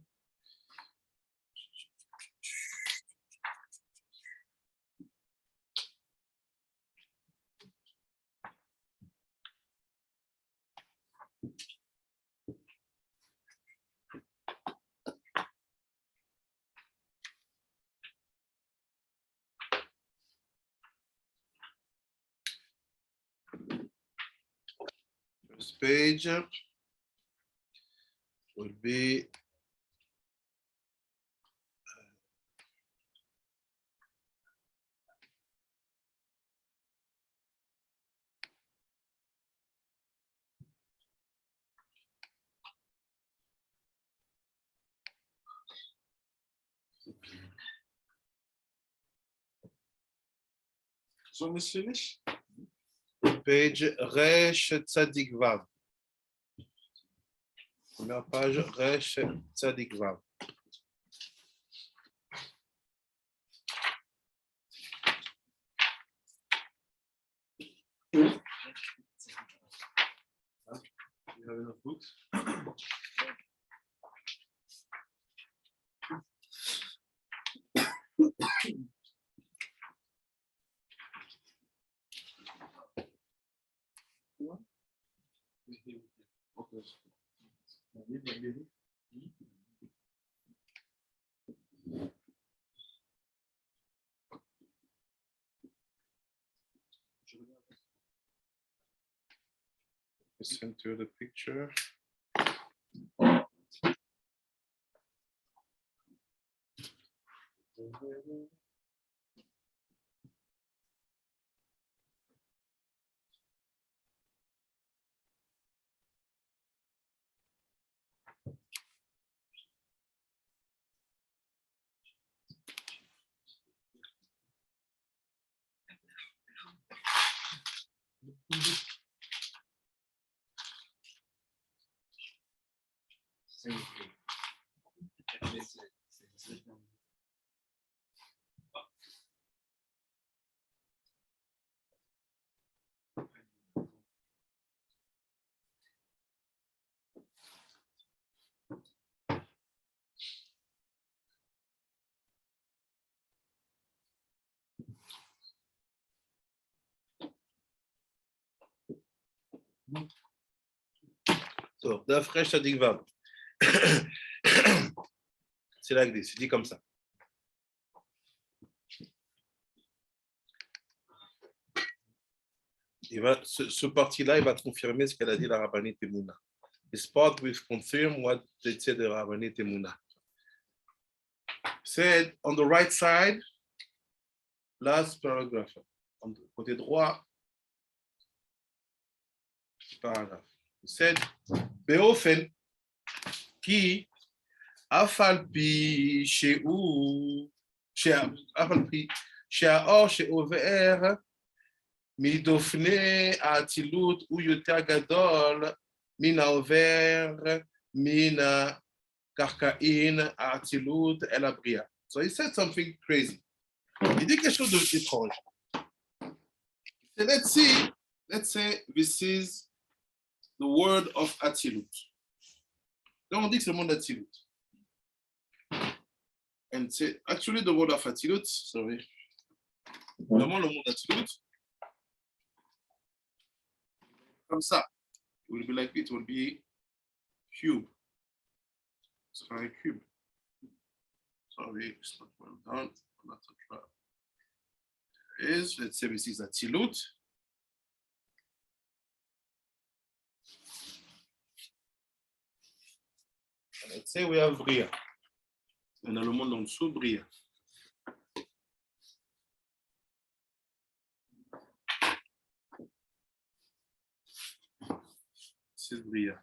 Speaker 1: First page will be
Speaker 2: So is finished.
Speaker 1: Page Resh Tzadik Vav. Première page, Resh Tzadik Vav.
Speaker 3: You have enough books?
Speaker 1: Listen to the picture. So, Daf Resh Tzadik Vav. C'est là que c'est dit comme ça. Ce parti-là, il va confirmer ce qu'elle a dit la Rabbanit Emouna. This part will confirm what they said the Rabbanit Emouna. Said on the right side, last paragraph. Côté droit, paragraphe. Said, Beofen, qui אף על פי שהוא, אף על פי שהאור שעובר מדופני האצילות הוא יותר גדול מן העובר מן הקרקעין האצילות אל הבריאה. So he said something crazy. Il dit quelque chose d'étrange. Let's say this is the word of Atzilut. Donc on dit que c'est le monde d'Atzilut. And c'est actually the word of Atzilut, sorry. Vraiment le monde d'Atzilut. Comme ça. It will be like it will be cube. It's a cube. Sorry, it's not well done. Not a try. Is let's say this is Atzilut. Let's say we have Bria. On a le monde en dessous, Bria. C'est Bria.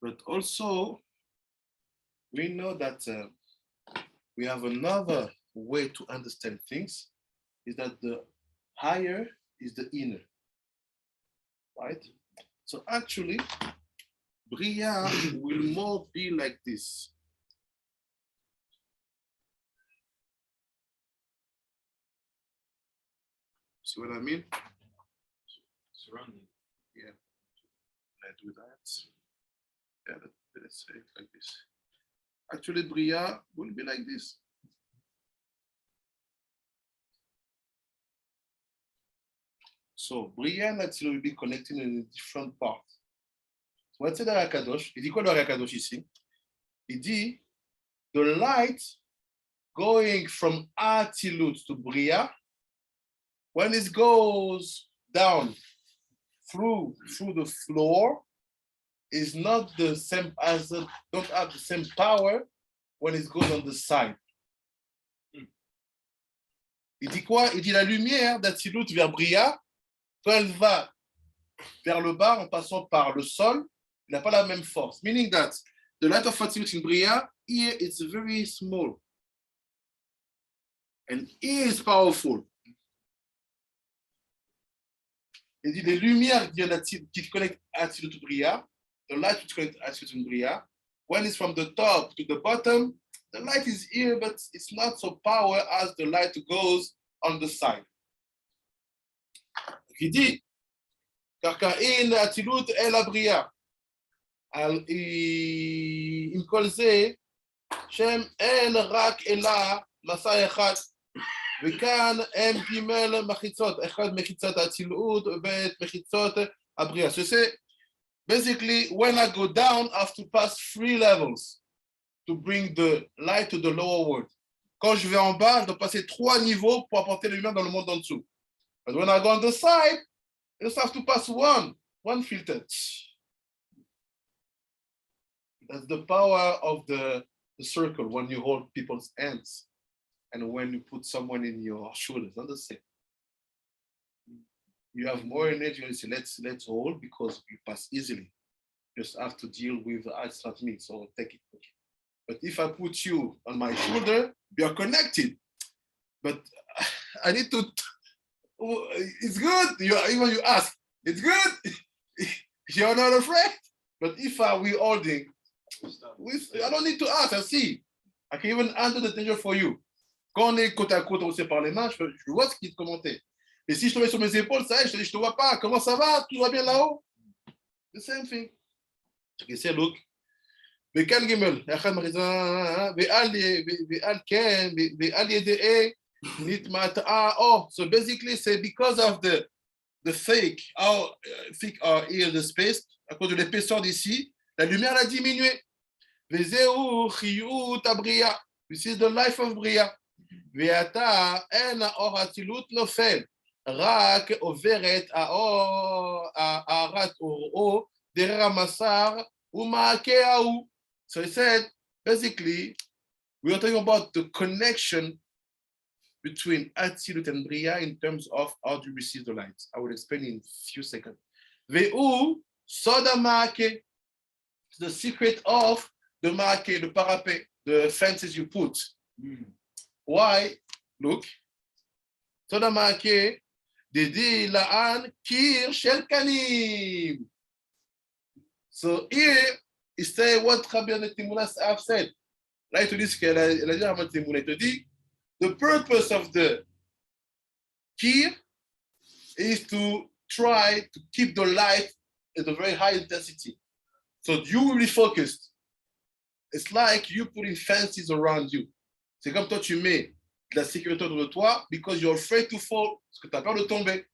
Speaker 1: But also, we know that we have another way to understand things, is that the higher is the inner, right? So actually, Bria will more be like this. See what I mean?
Speaker 3: Surrounding.
Speaker 1: Yeah. I do that. Yeah, let's say it like this. Actually, Bria will be like this. So, Bria and Atzilut will be connected in a different part. So, let's say the Hakadosh. Il dit quoi le Hakadosh ici? Il dit the light going from Atzilut to Bria, when it goes down through the floor, is not the same as don't have the same power when it goes on the side. Il dit quoi? Il dit la lumière d'Atzilut vers Bria, quand elle va vers le bas en passant par le sol, il n'a pas la même force. Meaning that the light of Atzilut in Bria, here it's very small. And here is powerful. Il dit les lumières qui connectent Atzilut Bria, the light which connects Atzilut Bria, when it's from the top to the bottom, the light is here, but it's not so power as the light goes on the side. Il dit, car Kain Atzilut El Abria, עם כל זה, שם אין רק אלא מסע אחד, וכאן הם ג' מחיצות, אחד מחיצת האצילות ואת מחיצות הבריאה. So say, basically, when I go down, I have to pass 3 levels to bring the light to the lower world. Quand je vais en bas, je dois passer 3 niveaux pour apporter la lumière dans le monde en dessous. But when I go on the side, I just have to pass one filter. That's the power of the circle when you hold people's hands and when you put someone in your shoulders. Not the same. You have more energy when you say, let's hold because you pass easily. You just have to deal with, it's not me, so take it. Okay. But if I put you on my shoulder, we are connected. But I need to, it's good. Even you ask, it's good. You're not afraid. But if we holding, I don't need to ask, I see. I can even handle the danger for you. Quand on est côte à côte, on sait par les mains, je vois ce qui te commentait. Et si je te mets sur mes épaules, ça y est, je te dis, je te vois pas. Comment ça va? Tout va bien là-haut? The same thing. Okay, say, look. וכאן ג' אחד מחיצה, ועל כן, ועל ידי נתמעטה. Oh, so basically, say because of the thick, how thick our ear, the space, à cause de l'épaisseur d'ici, la lumière a diminué. וזהו חיות הבריאה. This is the life of בריאה. ועתה אין האור האצילות נופל, רק עוברת הארת אורו דרך המסר ומעקה ההוא. So he said, basically, we are talking about the connection between Atzilut and Bria in terms of how to receive the light. I will explain in a few seconds. Ve'u soda ma'ake, the secret of the ma'ake, the parapet, the fences you put. Why? Look. Soda ma'ake, dedi la'an kir shel kanim. So here, he said what Rabbi Timuna have said. Là, il te dit ce qu'elle a dit à Rabbi Timuna. Il te dit, the purpose of the kir is to try to keep the light at a very high intensity. So you will be focused. It's like you putting fences around you. C'est comme toi, tu mets de la sécurité autour de toi because you're afraid to fall, parce que tu as peur de tomber.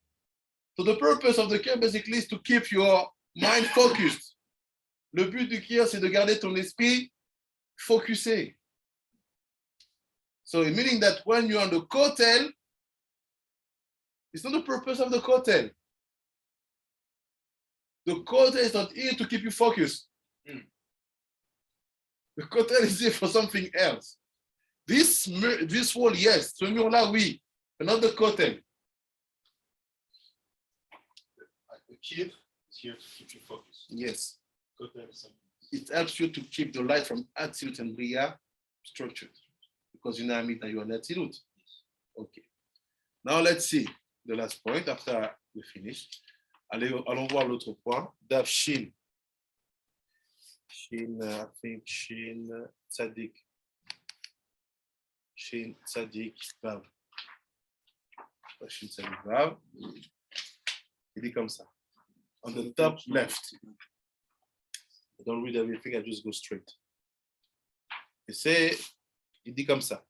Speaker 1: So the purpose of the kir basically is to keep your mind focused. Le but du kir, c'est de garder ton esprit focusé. So meaning that when you're on the kotel, it's not the purpose of the kotel. The kotel is not here to keep you focused. The kotel is here for something else. This wall, yes. Ce mur-là, oui. But not the kotel.
Speaker 3: The kir is here to keep you focused.
Speaker 1: Yes.
Speaker 3: Kotel is something.
Speaker 1: It helps you to keep the light from Atzilut and Bria structured. Because you know that you are Atzilut. Okay. Now let's see the last point after we finish. Allons voir l'autre point. Daf Shin. Shin, I think Shin Tzadik. Shin Tzadik Vav. Shin Tzadik Vav. Il dit comme ça. On the top left. I don't read everything, I just go straight. Il dit comme ça.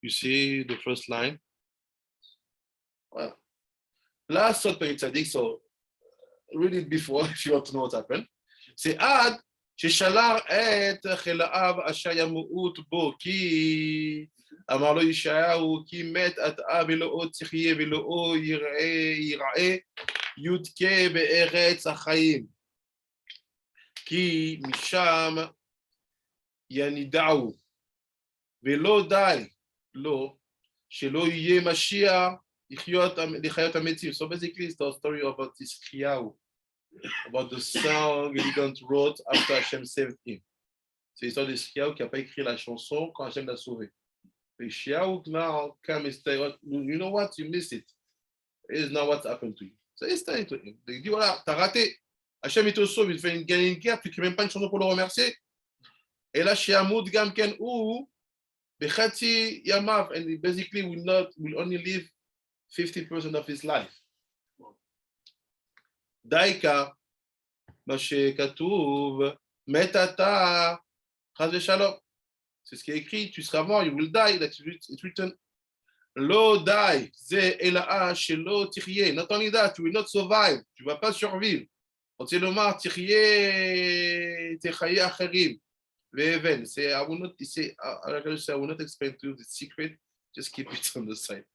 Speaker 1: You see the first line? Well, last shot by Tzadik, so read it before if you want to know what happened. C'est Ad, ששלח את חלאיו אשר ימות בו, כי אמר לו ישעיהו, כי מת אתה ולא תחיה ולא יראה יודקה בארץ החיים, כי משם ינידעו, ולא די לו שלא יהיה משיח לחיות המתים. So basically it's the story about this Chiyahu, about the song Elegant wrote after Hashem saved him. C'est l'histoire de Chiyahu qui n'a pas écrit la chanson quand Hashem l'a sauvé. Et Chiyahu now come and say, you know what, you missed it. It is not what's happened to you. So he's telling to him. Il dit, voilà, t'as raté. Hachem, il te sauve, il te fait gagner une guerre, tu ne crées même pas une chanson pour le remercier. Et là, chez Hamoud Gamken, ou Bechati Yamav, and he basically will only live 50% of his life. Daika, Mashe Katouv, Metata, Chaz Shalom. C'est ce qui est écrit, tu seras mort, you will die, it's written. Lo die, ze ela'a shelo tirye. Not only that, you will not survive, tu ne vas pas survivre. C'est le mar tirye techaye acherim. Ve'even. I will not explain to you the secret, just keep it on the side.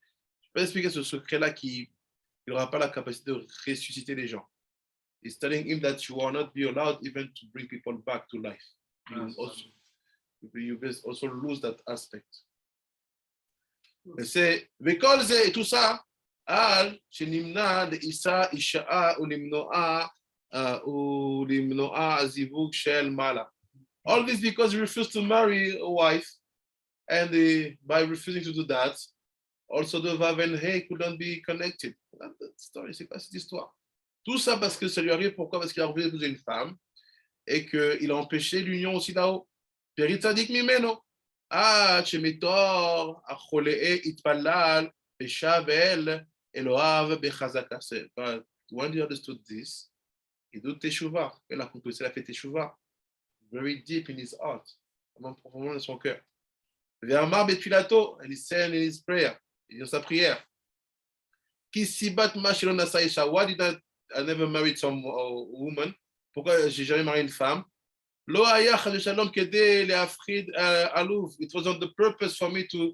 Speaker 1: Je ne vais pas expliquer ce secret-là qui n'aura pas la capacité de ressusciter les gens. He's telling him that you will not be allowed even to bring people back to life. You will also lose that aspect. Et c'est Vekol Ze et tout ça, Al Shenimna de Isa Isha'a Ulimno'a Azivuk Shel Mala. All this because he refused to marry a wife, and by refusing to do that, also the Vav and He couldn't be connected. That story, c'est pas cette histoire. Tout ça parce que ça lui arrive, pourquoi? Parce qu'il a refusé d'épouser une femme et qu'il a empêché l'union aussi là-haut. Peritzadik Mimeno. Ah, Chemitor, Acholee, Itpalal, Peshavel, Eloav, Bechazaka. But when he understood this, he did Teshuvah. Il a compris, il a fait Teshuvah. Very deep in his heart, profondément dans son cœur. Ve'amar betfilato, and he said in his prayer, dans sa prière, Ki sibat ma shelo nasa isha. Why did I never married some woman? Pourquoi j'ai jamais marié une femme? Lo haya chas shalom kedei leafrid aluv. It was on the purpose for me to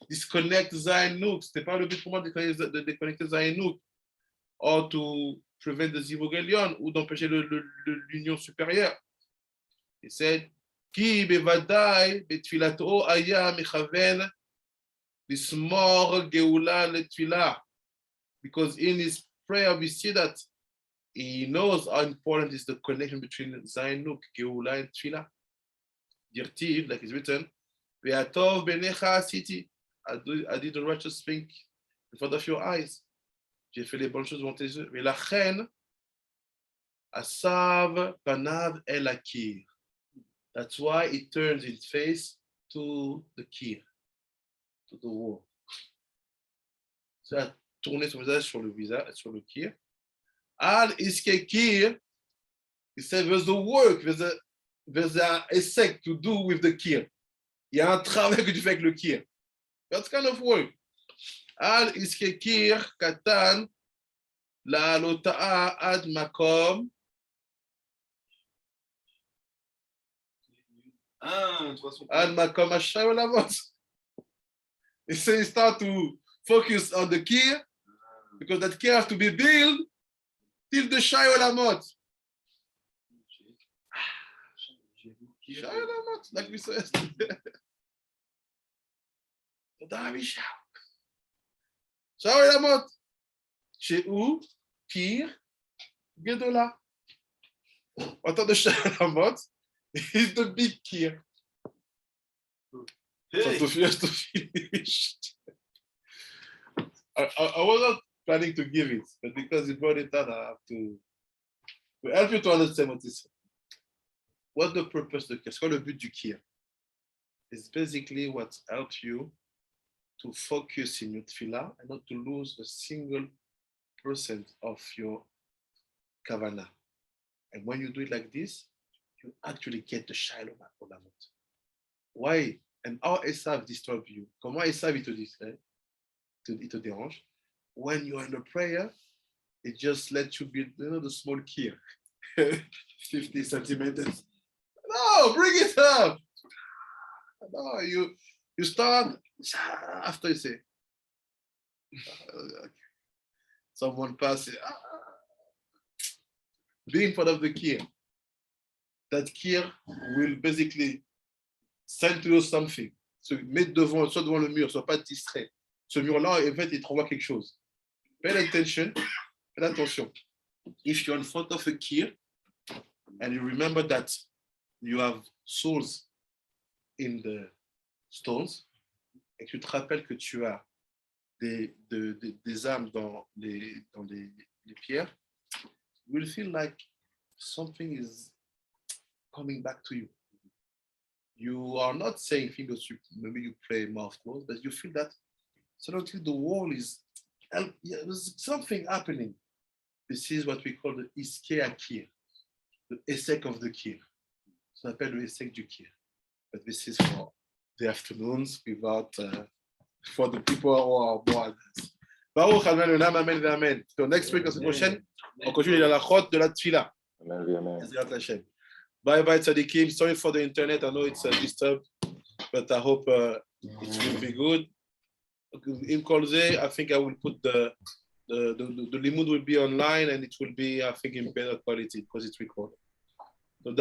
Speaker 1: disconnect Zainuk. C'était pas le but pour moi de déconnecter Zainuk, or to prevent the zivug elyon, ou d'empêcher l'union supérieure. He said, Ki bevadai betfilato aya mechaven lismor geula letfilah. Because in his prayer we see that he knows how important is the connection between Zainuk, Geula, and Tfilah. Dirtiv, like it's written, Ve'atov benecha asiti. I did the righteous thing in front of your eyes. J'ai fait les bonnes choses devant tes yeux. Ve'lachen asav panav el akir. That's why he turns his face to the kir, to the wall. So il a tourné son visage sur le kir. Al iske kir, he said, there's a work, there's a sect to do with the kir. Il y a un travail que tu fais avec le kir. What kind of work? Al iske kir katan la lota'a ad makom. Ad makom ashay olamot. He says start to focus on the kir, because that kir has to be built till the Shay Olamot. Shay Olamot, like we said. Shay Olamot. Shehu, Kir, Gedola. Autant de Shay Olamot, is the big Kir. Hey. So to finish. I was not planning to give it, but because you brought it out, I have to help you to understand what is. What's the purpose of the kir? C'est quoi le but du kir? It's basically what helps you to focus in your tefillah and not to lose a single % of your kavanah. And when you do it like this, you actually get the shalom olamot. Why? And how Esav disturb you? Comment Esav il te distrait? Il te dérange? When you're in the prayer, it just lets you build, the small kir, 50 centimeters. No, bring it up. No, you start after you say, someone passes, be in front of the kir. That kir will basically send to you something. Se mettre devant, soit devant le mur, soit pas distrait. Ce mur-là, en fait, il te renvoie quelque chose. Pay attention. If you're in front of a kir and you remember that you have souls in the stones, et que tu te rappelles que tu as des âmes dans les pierres, you will feel like something is coming back to you. You are not saying because maybe you play mouth closed, but you feel that suddenly the wall is, there's something happening. This is what we call the Iske Akir, the Essek of the Kir. Ça s'appelle le Essek du Kir. But this is for the afternoons without, for the people who are more advanced. Baruch Amen, Amen, Amen. So next week, la semaine prochaine, on continue la chôte de la tfila.
Speaker 8: Amen.
Speaker 1: Bye bye, Tzadikim. Sorry for the internet. I know it's disturbed, but I hope it will be good. In Kolze, I think I will put the limud will be online and it will be, I think, in better quality because it's recorded. So,